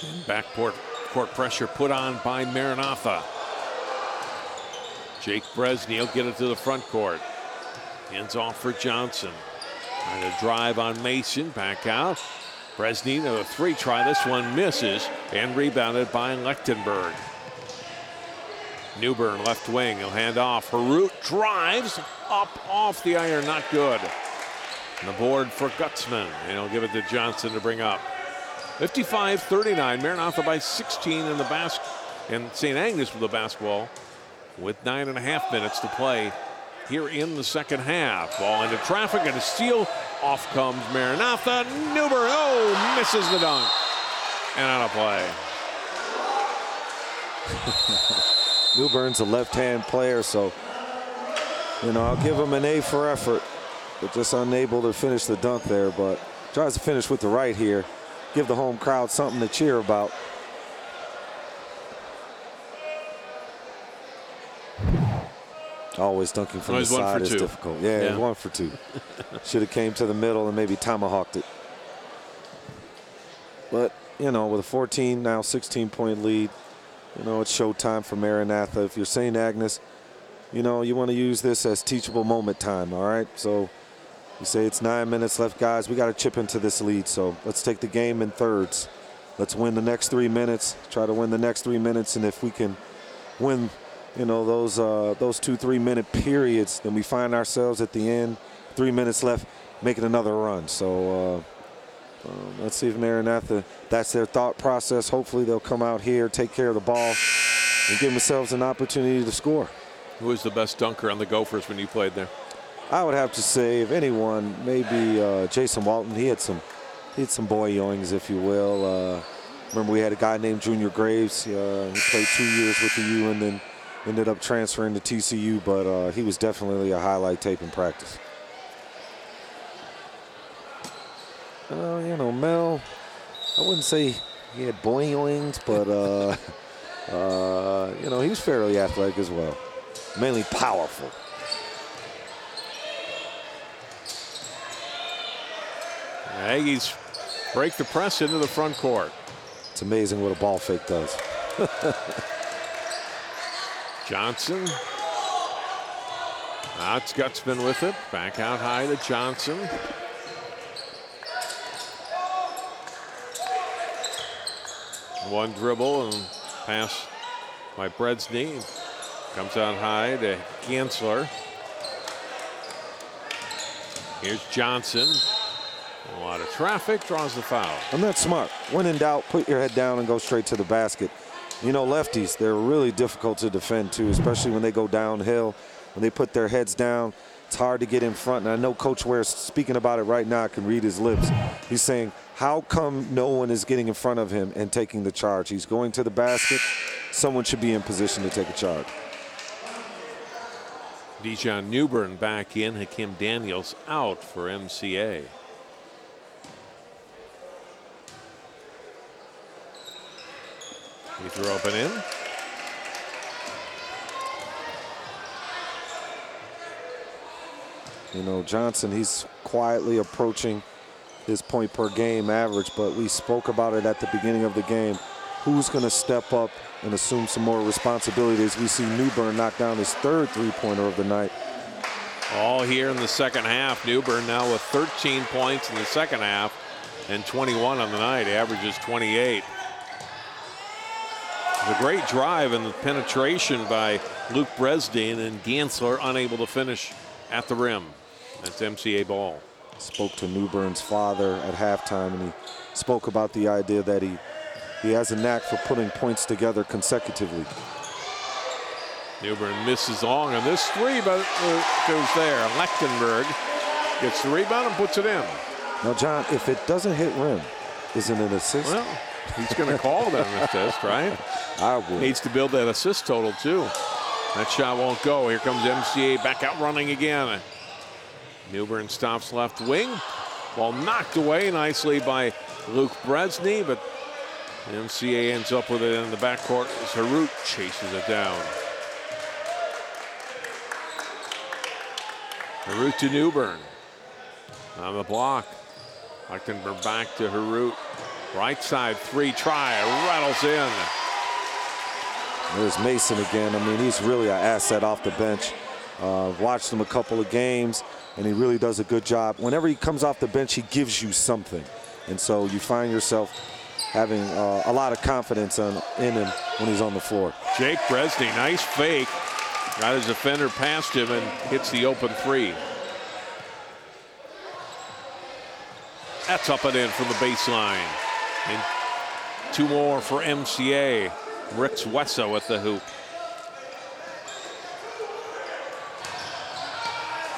S1: And backcourt pressure put on by Maranatha. Jake Bresney will get it to the front court. Hands off for Johnson. Trying to drive on Mason, back out. Bresney, the 3 try, this one misses, and rebounded by Lichtenberg. Newbern left wing, he'll hand off. Harut drives up off the iron, not good. And the board for Gutzman, and he'll give it to Johnson to bring up. 55-39, Maranatha by 16 in the basket, and St. Agnes with the basketball with 9.5 minutes to play here in the second half. Ball into traffic and a steal. Off comes Maranatha. Newbern, oh, misses the dunk. And out of play.
S4: Newbern's a left-hand player, so, you know, I'll give him an A for effort, but just unable to finish the dunk there. But tries to finish with the right here. Give the home crowd something to cheer about. Always dunking from the side is difficult. Yeah, 1 for 2. Should have came to the middle and maybe tomahawked it. But, you know, with a 14, now 16-point lead, you know, it's showtime for Maranatha. If you're St. Agnes, you know, you want to use this as teachable moment time, all right? So you say it's 9 minutes left, guys. We got to chip into this lead, so let's take the game in thirds. Let's win the next 3 minutes, try to win the next 3 minutes, and if we can win, you know, those 2 3-minute periods, then we find ourselves at the end, 3 minutes left, making another run. So let's see if Maranatha, that's their thought process. Hopefully they'll come out here, take care of the ball, and give themselves an opportunity to score.
S1: Who was the best dunker on the Gophers when you played there?
S4: I would have to say, if anyone, maybe Jason Walton. He had some boy-yoings, if you will. Remember, we had a guy named Junior Graves. He played 2 years with the U and then ended up transferring to TCU, but he was definitely a highlight tape in practice. You know, Mel, I wouldn't say he had boy-yoings, but you know, he was fairly athletic as well, mainly powerful.
S1: Aggies break the press into the front court.
S4: It's amazing what a ball fake does.
S1: Johnson. That's Gutsman with it. Back out high to Johnson. One dribble and pass by Bredsney. Comes out high to Gansler. Here's Johnson. A lot of traffic, draws the foul.
S4: And that's smart. When in doubt, put your head down and go straight to the basket. You know, lefties, they're really difficult to defend too, especially when they go downhill. When they put their heads down, it's hard to get in front. And I know Coach Ware's speaking about it right now. I can read his lips. He's saying, how come no one is getting in front of him and taking the charge? He's going to the basket. Someone should be in position to take a charge.
S1: Dijon Newbern back in. Hakim Daniels out for MCA. He threw open in.
S4: You know, Johnson, he's quietly approaching his point per game average, but we spoke about it at the beginning of the game. Who's going to step up and assume some more responsibility as we see Newbern knock down his third three-pointer of the night.
S1: All here in the second half. Newbern now with 13 points in the second half and 21 on the night. Averages 28. The great drive and the penetration by Luke Bredsney, and Gansler unable to finish at the rim. That's MCA ball.
S4: Spoke to Newbern's father at halftime, and he spoke about the idea that he has a knack for putting points together consecutively.
S1: Newbern misses long on this three, but it goes there. Lechtenberg gets the rebound and puts it in.
S4: Now, John, if it doesn't hit rim, is it an assist?
S1: Well, he's going to call that an assist, right?
S4: I would.
S1: Needs to build that assist total, too. That shot won't go. Here comes MCA back out running again. Newbern stops left wing. Ball knocked away nicely by Luke Bredsney, but MCA ends up with it in the backcourt as Harut chases it down. Harut to Newbern. On the block. Lechtenberg back to Harut. Right side three try. Rattles in.
S4: There's Mason again. I mean, he's really an asset off the bench. Watched him a couple of games, and he really does a good job. Whenever he comes off the bench, he gives you something. And so you find yourself having a lot of confidence in him when he's on the floor.
S1: Jake Bredsney, nice fake. Got his defender past him and hits the open three. That's up and in from the baseline. And two more for MCA. Rix Wessa with the hoop.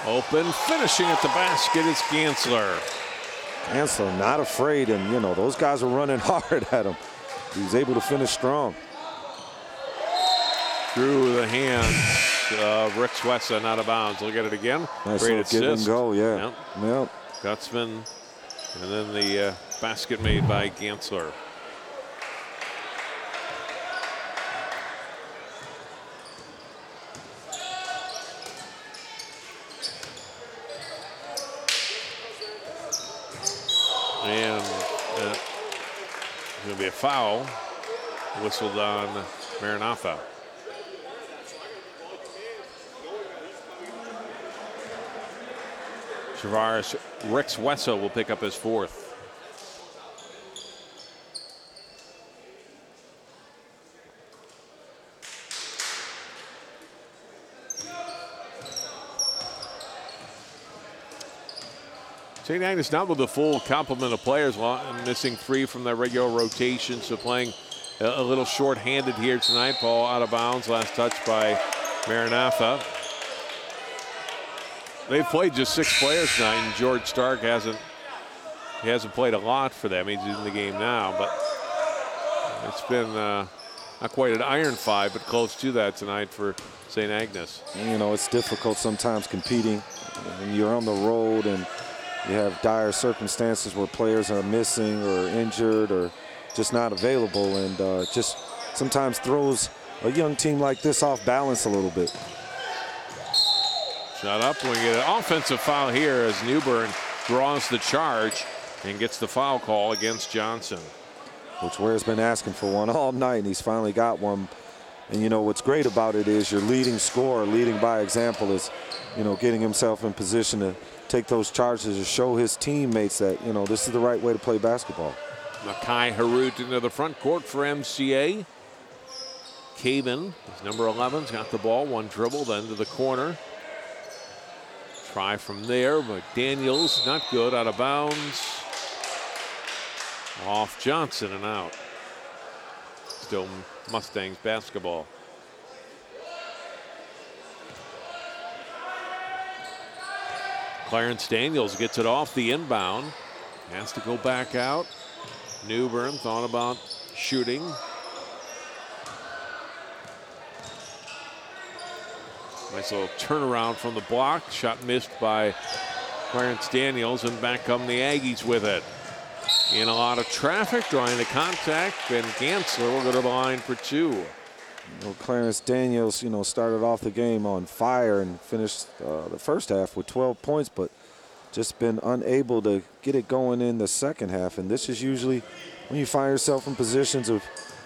S1: Open, finishing at the basket is Gansler.
S4: Gansler not afraid, and you know, those guys are running hard at him. He was able to finish strong.
S1: Through the hands of Rix Wessa, not out of bounds. Look at it again.
S4: Nice
S1: Great
S4: little
S1: assist.
S4: give and go, yeah. Yep.
S1: Gutsman, and then the basket made by Gansler. And there's going to be a foul whistled on Maranatha. Travaris Rix Wessa will pick up his fourth. St. Agnes not with the full complement of players, missing three from their regular rotation, so playing a little short-handed here tonight. Ball out of bounds, last touch by Maranatha. They've played just 6 players tonight, and George Stark hasn't played a lot for them. He's in the game now, but it's been not quite an iron fight, but close to that tonight for St. Agnes.
S4: And, you know, it's difficult sometimes competing when you're on the road and you have dire circumstances where players are missing or injured or just not available, and just sometimes throws a young team like this off balance a little bit.
S1: Shot up. We get an offensive foul here as Newbern draws the charge. and gets the foul call against Johnson.
S4: Coach Ware's been asking for one all night, and he's finally got one. And you know what's great about it is your leading scorer, leading by example, is, you know, getting himself in position to take those charges to show his teammates that, you know, this is the right way to play basketball.
S1: Makai Harut into the front court for MCA. Caven, his number 11's got the ball, one dribble, then to the corner. Try from there, but Daniels not good, out of bounds. Off Johnson and out. Still Mustangs basketball. Clarence Daniels gets it off the inbound. Has to go back out. Newbern thought about shooting. Nice little turnaround from the block. Shot missed by Clarence Daniels, and back come the Aggies with it. In a lot of traffic, drawing the contact. Ben Gansler will go to the line for two.
S4: You know, Clarence Daniels, you know, started off the game on fire and finished the first half with 12 points, but just been unable to get it going in the second half. And this is usually when you find yourself in positions of,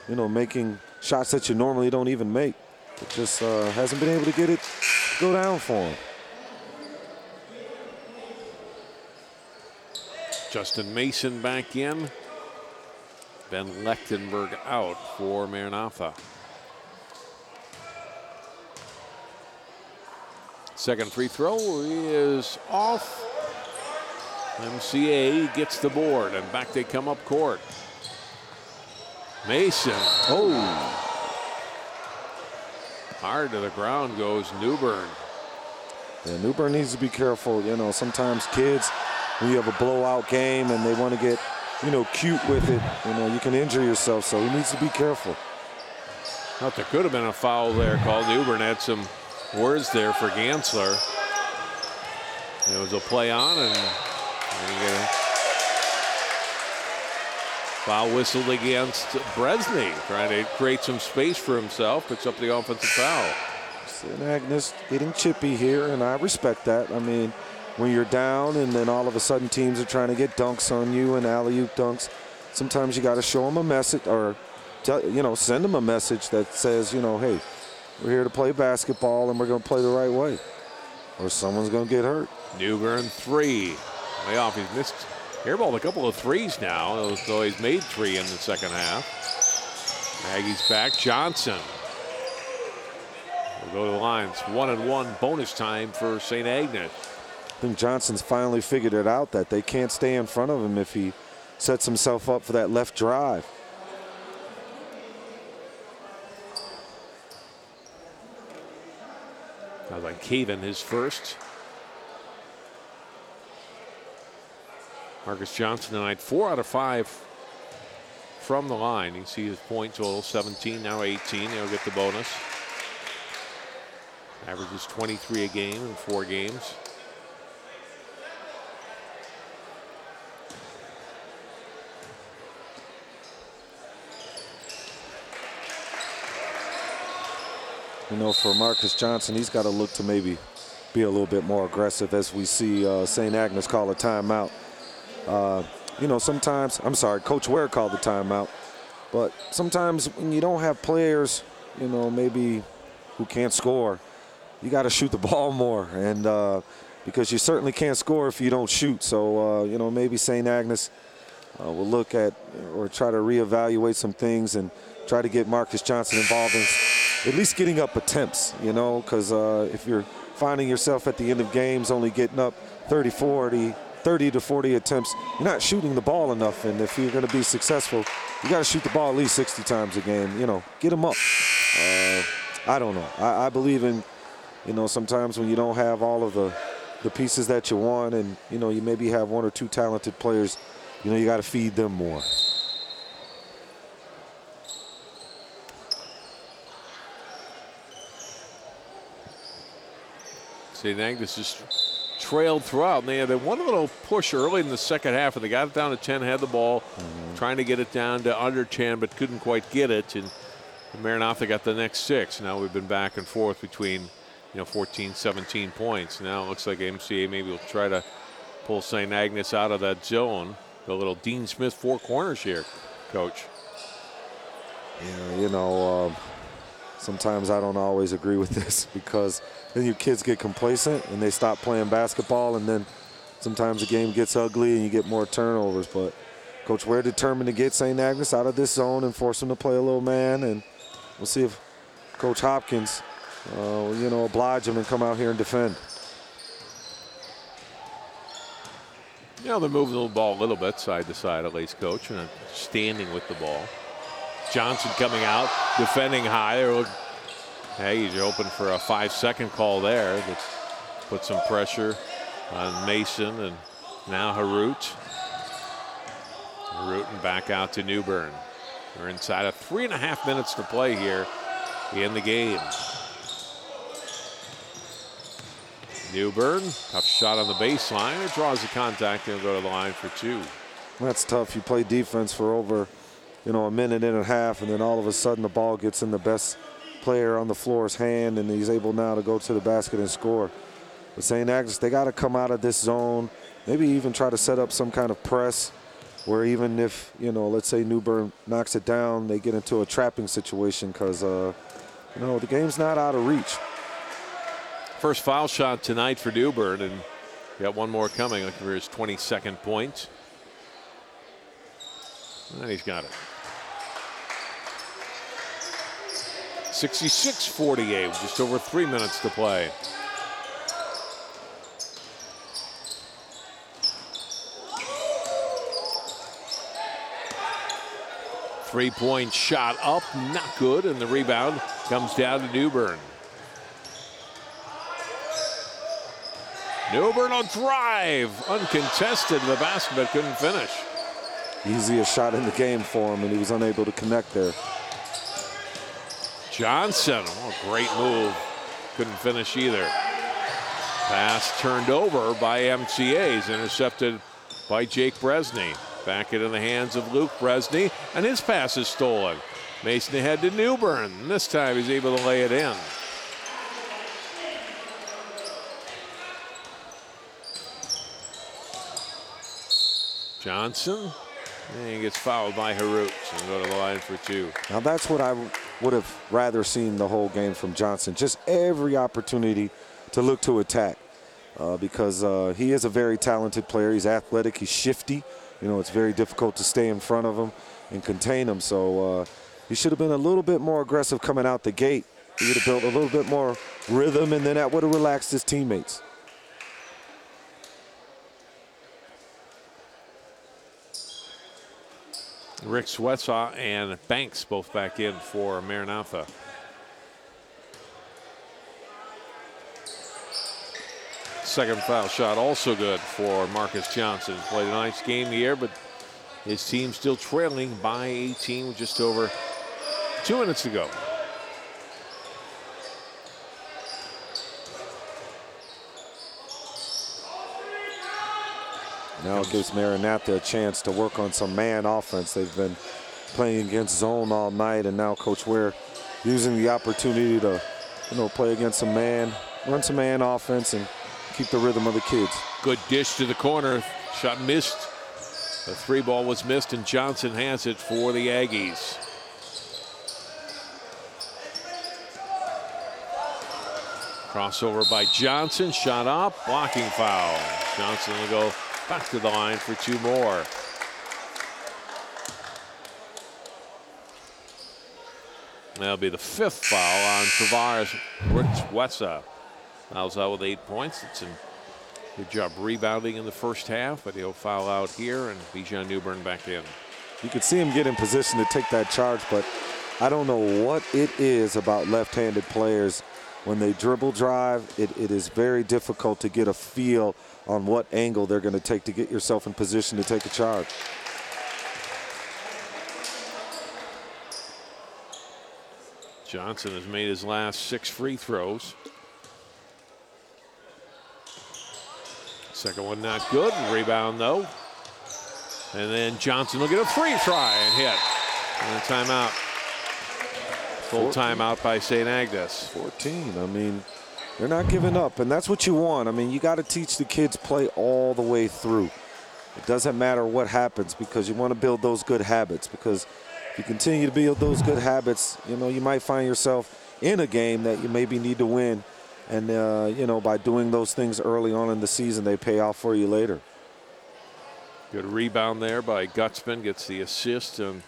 S4: you know, making shots that you normally don't even make. It just hasn't been able to get it to go down for him.
S1: Justin Mason back in. Ben Lechtenberg out for Maranatha. Second free throw is off. MCA gets the board, and back they come up court. Mason. Oh. Hard to the ground goes Newbern.
S4: Yeah, Newbern needs to be careful. You know, sometimes kids, when you have a blowout game and they want to get, you know, cute with it, you know, you can injure yourself, so he needs to be careful.
S1: Thought there could have been a foul there called. Newbern had some words there for Gansler. It was a play on, and get a foul whistled against Bresney, trying to create some space for himself. Picks up the offensive foul.
S4: And Agnes getting chippy here, and I respect that. I mean, when you're down and then all of a sudden teams are trying to get dunks on you and alley-oop dunks, sometimes you got to show them a message, or you know, send them a message that says, you know, hey, we're here to play basketball and we're going to play the right way, or someone's going to get hurt.
S1: Newbern three. Way off. He's missed airballed a couple of threes now, though he's made three in the second half. Maggie's back. Johnson will go to the lines. 1-and-1 bonus time for St. Agnes.
S4: I think Johnson's finally figured it out that they can't stay in front of him if he sets himself up for that left drive.
S1: Sounds like Caven his first. Marcus Johnson tonight 4 out of 5 from the line. You can see his point total 17, now 18. He'll get the bonus. Averages 23 a game in 4 games.
S4: You know, for Marcus Johnson, he's got to look to maybe be a little bit more aggressive as we see St. Agnes call a timeout. You know, sometimes, I'm sorry, Coach Ware called the timeout, but sometimes when you don't have players, you know, maybe who can't score, you got to shoot the ball more, and because you certainly can't score if you don't shoot. So, you know, maybe St. Agnes will look at or try to reevaluate some things and try to get Marcus Johnson involved in at least getting up attempts, you know, because if you're finding yourself at the end of games only getting up 30 to 40 attempts, you're not shooting the ball enough. And if you're going to be successful, you got to shoot the ball at least 60 times a game, you know, get them up. I don't know. I believe in, you know, sometimes when you don't have all of the pieces that you want, and, you know, you maybe have 1 or 2 talented players, you know, you got to feed them more.
S1: St. Agnes just trailed throughout. And they had one little push early in the second half, and they got it down to 10, had the ball, trying to get it down to under 10, but couldn't quite get it. And Maranatha got the next 6. Now we've been back and forth between, you know, 14, 17 points. Now it looks like MCA maybe will try to pull St. Agnes out of that zone. The little Dean Smith 4 corners here, Coach.
S4: Yeah, you know, sometimes I don't always agree with this because then your kids get complacent and they stop playing basketball, and then sometimes the game gets ugly and you get more turnovers. But Coach Ware determined to get St. Agnes out of this zone and force them to play a little man, and we'll see if Coach Hopkins, you know, oblige him and come out here and defend.
S1: You know, they're moving the ball a little bit side to side at least, Coach, and standing with the ball. Johnson coming out, defending high. Hey, he's open for a 5-second call there that put some pressure on Mason, and now Harut. Harut and back out to Newbern. We're inside of 3.5 minutes to play here in the game. Newbern, tough shot on the baseline. It draws the contact and will go to the line for 2.
S4: That's tough. You play defense for over, you know, a minute and a half, and then all of a sudden the ball gets in the best player on the floor's hand, and he's able now to go to the basket and score. But St. Agnes, they got to come out of this zone, maybe even try to set up some kind of press where even if, you know, let's say Newbern knocks it down, they get into a trapping situation because, you know, the game's not out of reach.
S1: First foul shot tonight for Newbern, and got one more coming, looking for his 22nd point. And he's got it. 66-48, just over 3 minutes to play. Three-point shot up, not good, and the rebound comes down to Newbern. Newbern will drive, uncontested. The basket, but couldn't finish.
S4: Easiest shot in the game for him, and he was unable to connect there.
S1: Johnson, oh, great move. Couldn't finish either. Pass turned over by MCA's, intercepted by Jake Bresney. Back it in the hands of Luke Bresney, and his pass is stolen. Mason ahead to Newbern. And this time he's able to lay it in. Johnson, and he gets fouled by Harut, and go to the line for 2.
S4: Now that's what I would have rather seen the whole game from Johnson. Just every opportunity to look to attack because he is a very talented player. He's athletic, he's shifty. You know, it's very difficult to stay in front of him and contain him. So he should have been a little bit more aggressive coming out the gate. He would have built a little bit more rhythm, and then that would have relaxed his teammates.
S1: Rick Swetsaw and Banks both back in for Maranatha. Second foul shot also good for Marcus Johnson. He's played a nice game here, but his team still trailing by 18 with just over 2 minutes to go.
S4: Now it gives Maranatha a chance to work on some man offense. They've been playing against zone all night, and now Coach Ware using the opportunity to, you know, play against some man, run some man offense, and keep the rhythm of the kids.
S1: Good dish to the corner. Shot missed. The 3 ball was missed, and Johnson has it for the Aggies. Crossover by Johnson. Shot up. Blocking foul. Johnson will go back to the line for 2 more. That'll be the 5th foul on Tavares Wetsa. Fouls out with 8 points. It's a good job rebounding in the first half, but he'll foul out here, and Bijan Newbern back in.
S4: You could see him get in position to take that charge, but I don't know what it is about left-handed players. When they dribble drive, it is very difficult to get a feel on what angle they're going to take to get yourself in position to take a charge.
S1: Johnson has made his last 6 free throws. Second one not good. Rebound though. And then Johnson will get a free try and hit. And a timeout. Full timeout by St. Agnes.
S4: 14. I mean, they're not giving up, and that's what you want. I mean, you got to teach the kids play all the way through. It doesn't matter what happens because you want to build those good habits, because if you continue to build those good habits, you know, you might find yourself in a game that you maybe need to win. And, you know, by doing those things early on in the season, they pay off for you later.
S1: Good rebound there by Gutzman, gets the assist on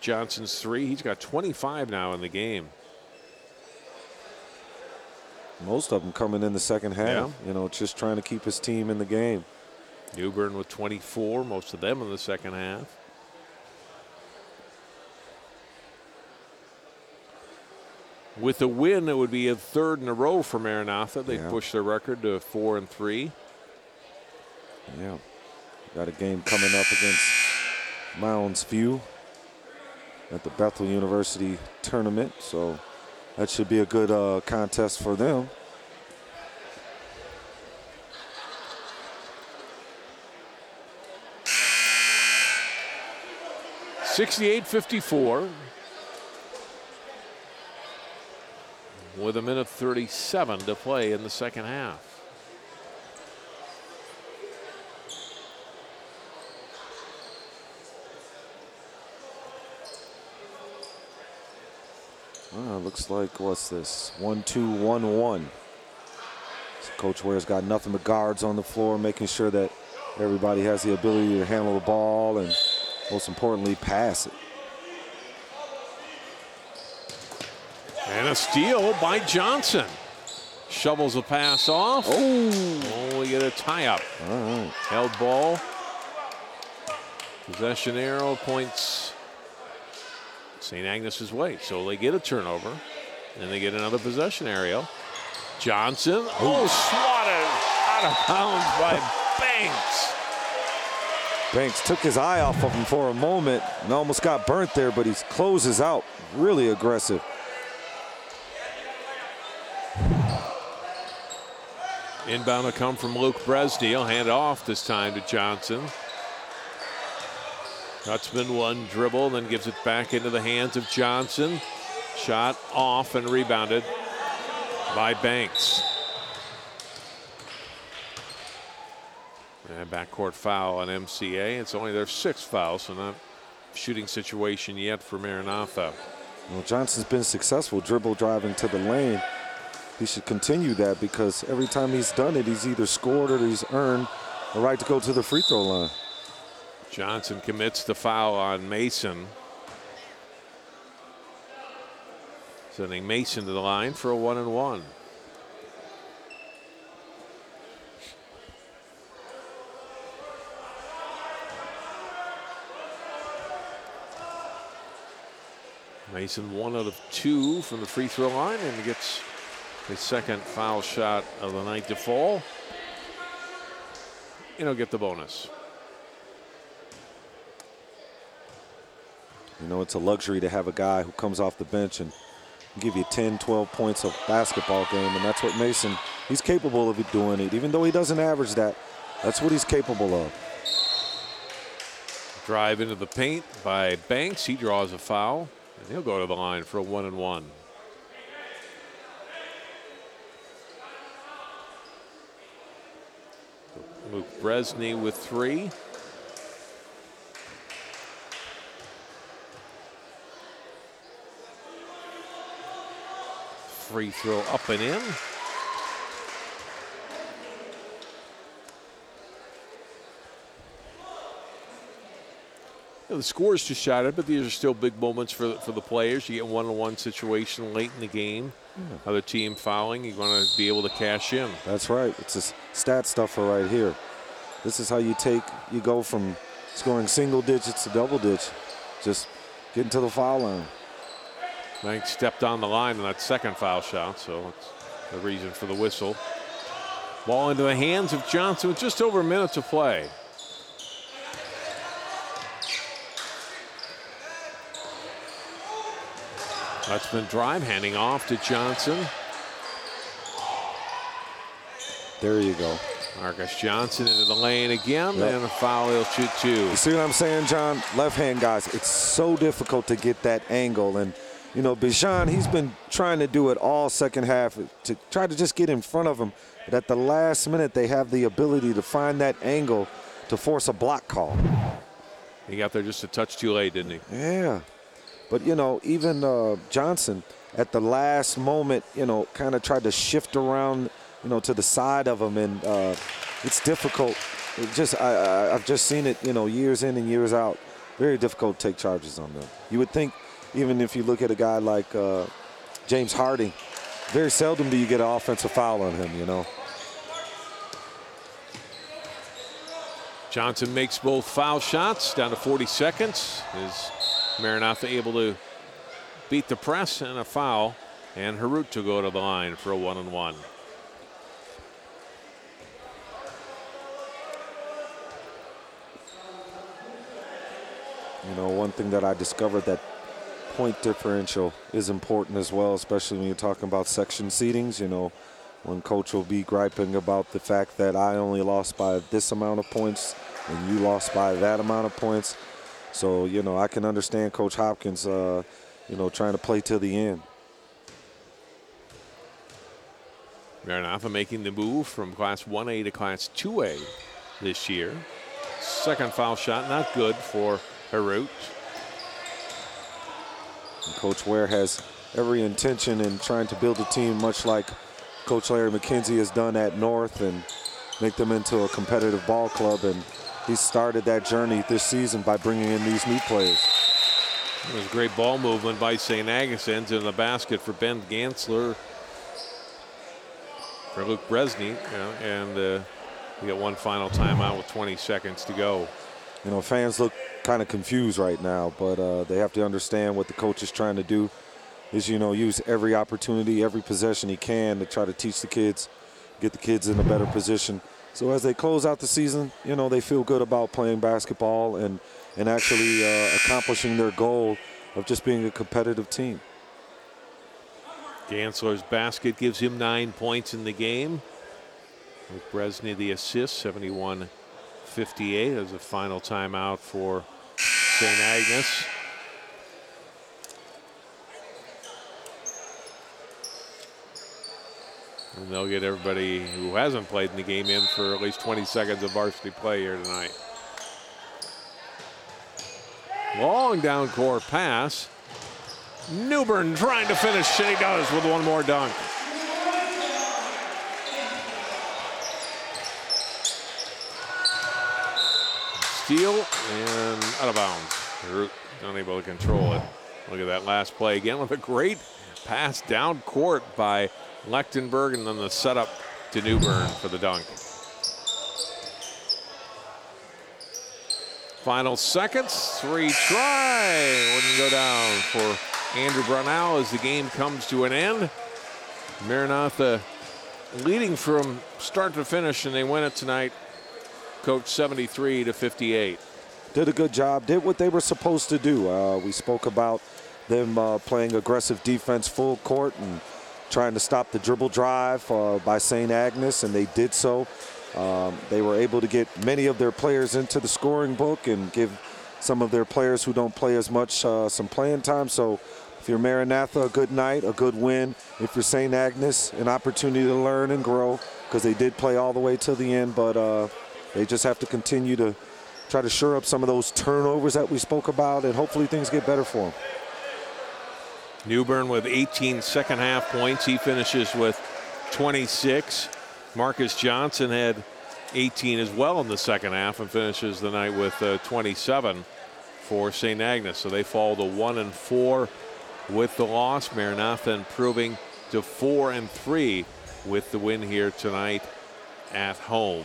S1: Johnson's three. He's got 25 now in the game.
S4: Most of them coming in the second half, you know, just trying to keep his team in the game.
S1: Newbern with 24, most of them in the second half. With a win, it would be a third in a row for Maranatha. They'd push their record to 4-3.
S4: Yeah. Got a game coming up against Mounds View at the Bethel University tournament, so that should be a good contest for them. (68-54) with 1:37 to play in the second half. Looks like, what's this? 1-2-1-1. So Coach Ware's got nothing but guards on the floor, making sure that everybody has the ability to handle the ball and, most importantly, pass it.
S1: And a steal by Johnson. Shovels a pass off. Oh, we get a tie-up.
S4: All right.
S1: Held ball. Possession arrow points St. Agnes's way. So they get a turnover, and they get another possession area. Johnson. Oh, swatted out of bounds by Banks.
S4: Banks took his eye off of him for a moment and almost got burnt there, but he closes out. Really aggressive.
S1: Inbound will come from Luke Bresney. Hand off this time to Johnson. Gutzman one dribble, then gives it back into the hands of Johnson. Shot off and rebounded by Banks. And backcourt foul on MCA. It's only their sixth foul, so not shooting situation yet for Maranatha.
S4: Well, Johnson's been successful dribble driving to the lane. He should continue that, because every time he's done it, he's either scored or he's earned the right to go to the free throw line.
S1: Johnson commits the foul on Mason. Sending Mason to the line for a 1-and-1. Mason 1 out of 2 from the free throw line, and he gets his second foul shot of the night to fall. And he'll get the bonus.
S4: You know, it's a luxury to have a guy who comes off the bench and give you 10, 12 points of basketball game, and that's what Mason, he's capable of doing it. Even though he doesn't average that, that's what he's capable of.
S1: Drive into the paint by Banks. He draws a foul, and he'll go to the line for a 1-and-1. Luke Bresney with 3. Free throw up and in. The score's just shattered, but these are still big moments for the players. You get 1-on-1 situation late in the game. Other team fouling, you're going to be able to cash in.
S4: That's right. It's a stat stuffer right here. This is how you go from scoring single digits to double digits. Just getting to the foul line.
S1: Banks stepped on the line on that second foul shot, so that's the reason for the whistle. Ball into the hands of Johnson with just over a minute to play. That's been drive, handing off to Johnson.
S4: There you go.
S1: Marcus Johnson into the lane again, and a foul, he'll shoot 2.
S4: You see what I'm saying, John? Left hand guys, it's so difficult to get that angle. And, you know, Bijan, he's been trying to do it all second half to try to just get in front of him. But at the last minute, they have the ability to find that angle to force a block call.
S1: He got there just a touch too late, didn't he?
S4: Yeah. But, you know, even Johnson at the last moment, you know, kind of tried to shift around, you know, to the side of him. And it's difficult. I've just seen it, you know, years in and years out. Very difficult to take charges on them. You would think, even if you look at a guy like James Hardy, very seldom do you get an offensive foul on him, you know.
S1: Johnson makes both foul shots, down to 40 seconds. Is Maranatha able to beat the press and a foul, and Harut to go to the line for a 1-and-1.
S4: You know, one thing that I discovered, that point differential is important as well, especially when you're talking about section seedings. You know, when coach will be griping about the fact that I only lost by this amount of points and you lost by that amount of points. So, you know, I can understand Coach Hopkins, you know, trying to play to the end.
S1: Maranatha making the move from Class 1A to Class 2A this year. Second foul shot, not good for Harut.
S4: And Coach Ware has every intention in trying to build a team much like Coach Larry McKenzie has done at North and make them into a competitive ball club. And he started that journey this season by bringing in these new players.
S1: It was great ball movement by St. Agnes, ends in the basket for Ben Gansler, for Luke Bresny, you know, and we get one final timeout with 20 seconds to go.
S4: You know, fans look kind of confused right now, but they have to understand what the coach is trying to do is, you know, use every opportunity, every possession he can to try to teach the kids, get the kids in a better position. So as they close out the season, you know, they feel good about playing basketball and actually accomplishing their goal of just being a competitive team.
S1: Gansler's basket gives him 9 points in the game. With Bresny the assist, 71-58 as a final timeout for St. Agnes. And they'll get everybody who hasn't played in the game in for at least 20 seconds of varsity play here tonight. Long down court pass. Newbern trying to finish, and he does with one more dunk. Steal and out of bounds. Unable to control it. Look at that last play again with a great pass down court by Lechtenberg, and then the setup to Newbern for the dunk. Final seconds, three try. Wouldn't go down for Andrew Brunel as the game comes to an end. Maranatha leading from start to finish, and they win it tonight. Coach 73-58.
S4: Did a good job, did what they were supposed to do. We spoke about them playing aggressive defense full court and trying to stop the dribble drive by St. Agnes, and they did so. They were able to get many of their players into the scoring book and give some of their players who don't play as much some playing time. So if you're Maranatha, a good night, a good win. If you're St. Agnes, an opportunity to learn and grow, because they did play all the way to the end, but they just have to continue to try to shore up some of those turnovers that we spoke about, and hopefully things get better for them.
S1: Newbern with 18 second half points. He finishes with 26. Marcus Johnson had 18 as well in the second half and finishes the night with 27 for St. Agnes. So they fall to 1-4 with the loss. Maranatha improving to 4-3 with the win here tonight at home.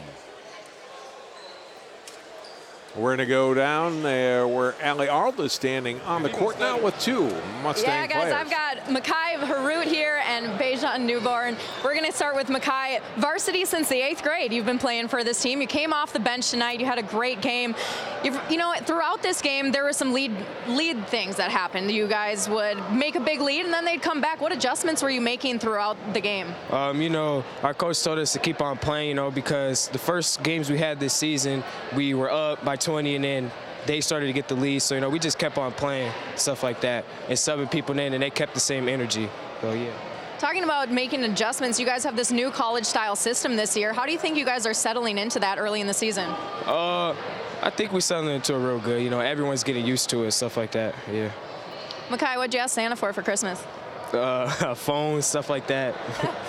S1: We're going to go down there where Allie Arlt is standing on the court now with two Mustang
S3: players.
S1: players.
S3: I've got Makai Harut here and Bejan Newborn. We're going to start with Makai. Varsity since the 8th grade. You've been playing for this team. You came off the bench tonight. You had a great game. You know, throughout this game, there were some lead things that happened. You guys would make a big lead, and then they'd come back. What adjustments were you making throughout the game?
S2: You know, our coach told us to keep on playing, you know, because the first games we had this season, we were up by 20, and then they started to get the lead. So, you know, we just kept on playing, stuff like that, and subbing people in, and they kept the same energy. So, yeah.
S3: Talking about making adjustments, you guys have this new college-style system this year. How do you think you guys are settling into that early in the season?
S2: I think we're settling into it real good. You know, everyone's getting used to it, stuff like that. Yeah.
S3: Makai, what'd you ask Santa for Christmas?
S2: A phone, stuff like that.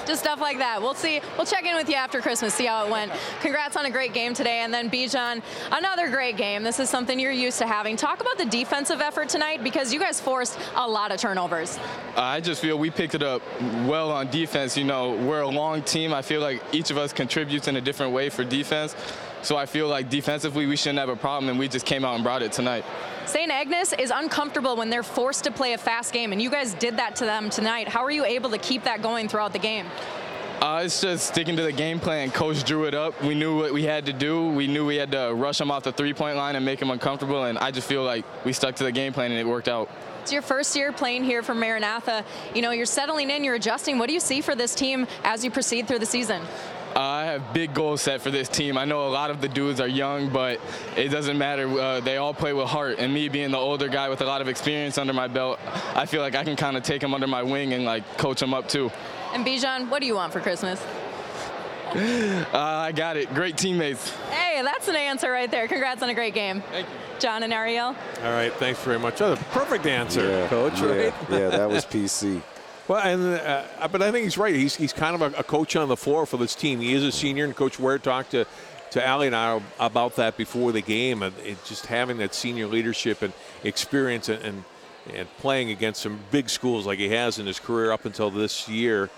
S3: Just stuff like that. We'll see. We'll check in with you after Christmas, see how it went. Congrats on a great game today. And then Bijan, another great game. This is something you're used to having. Talk about the defensive effort tonight, because you guys forced a lot of turnovers.
S5: I just feel we picked it up well on defense. You know, we're a long team. I feel like each of us contributes in a different way for defense. So I feel like defensively we shouldn't have a problem, and we just came out and brought it tonight.
S3: St. Agnes is uncomfortable when they're forced to play a fast game, and you guys did that to them tonight. How are you able to keep that going throughout the game?
S5: It's just sticking to the game plan. Coach drew it up. We knew what we had to do. We knew we had to rush them off the three-point line and make them uncomfortable, and I just feel like we stuck to the game plan, and it worked out.
S3: It's your first year playing here for Maranatha. You know, you're settling in, you're adjusting. What do you see for this team as you proceed through the season?
S5: I have big goals set for this team. I know a lot of the dudes are young, but it doesn't matter. They all play with heart. And me being the older guy with a lot of experience under my belt, I feel like I can kind of take them under my wing and like coach them up too.
S3: And Bijan, what do you want for Christmas?
S5: I got it. Great teammates.
S3: Hey, that's an answer right there. Congrats on a great game.
S5: Thank you.
S3: John and Ariel.
S1: All right, thanks very much. Oh, perfect answer, Coach. Right?
S4: Yeah, that was PC.
S1: Well, and but I think he's right. He's kind of a coach on the floor for this team. He is a senior, and Coach Ware talked to Allie and I about that before the game, and just having that senior leadership and experience and playing against some big schools like he has in his career up until this year.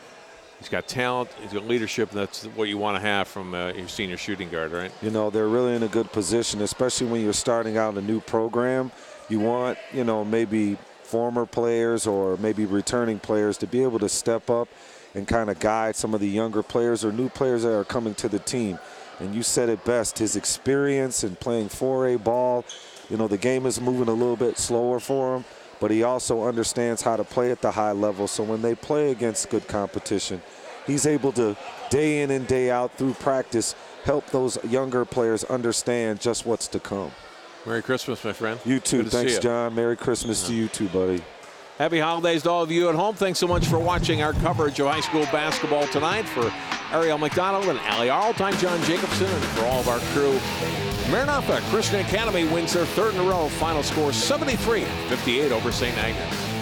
S1: He's got talent, he's got leadership, and that's what you want to have from your senior shooting guard, right?
S4: You know, they're really in a good position, especially when you're starting out a new program. You want, you know, maybe former players or maybe returning players to be able to step up and kind of guide some of the younger players or new players that are coming to the team. And you said it best, his experience in playing 4A ball, you know, the game is moving a little bit slower for him, but he also understands how to play at the high level. So when they play against good competition, he's able to, day in and day out through practice, help those younger players understand just what's to come.
S1: Merry Christmas, my friend.
S4: You too.
S1: Good to
S4: Thanks,
S1: see you.
S4: John. Merry Christmas to you too, buddy.
S1: Happy holidays to all of you at home. Thanks so much for watching our coverage of high school basketball tonight. For Ariel McDonald and Allie Arlt, I'm John Jacobson, and for all of our crew, Maranatha Christian Academy wins their third in a row. Final score 73-58 over St. Agnes.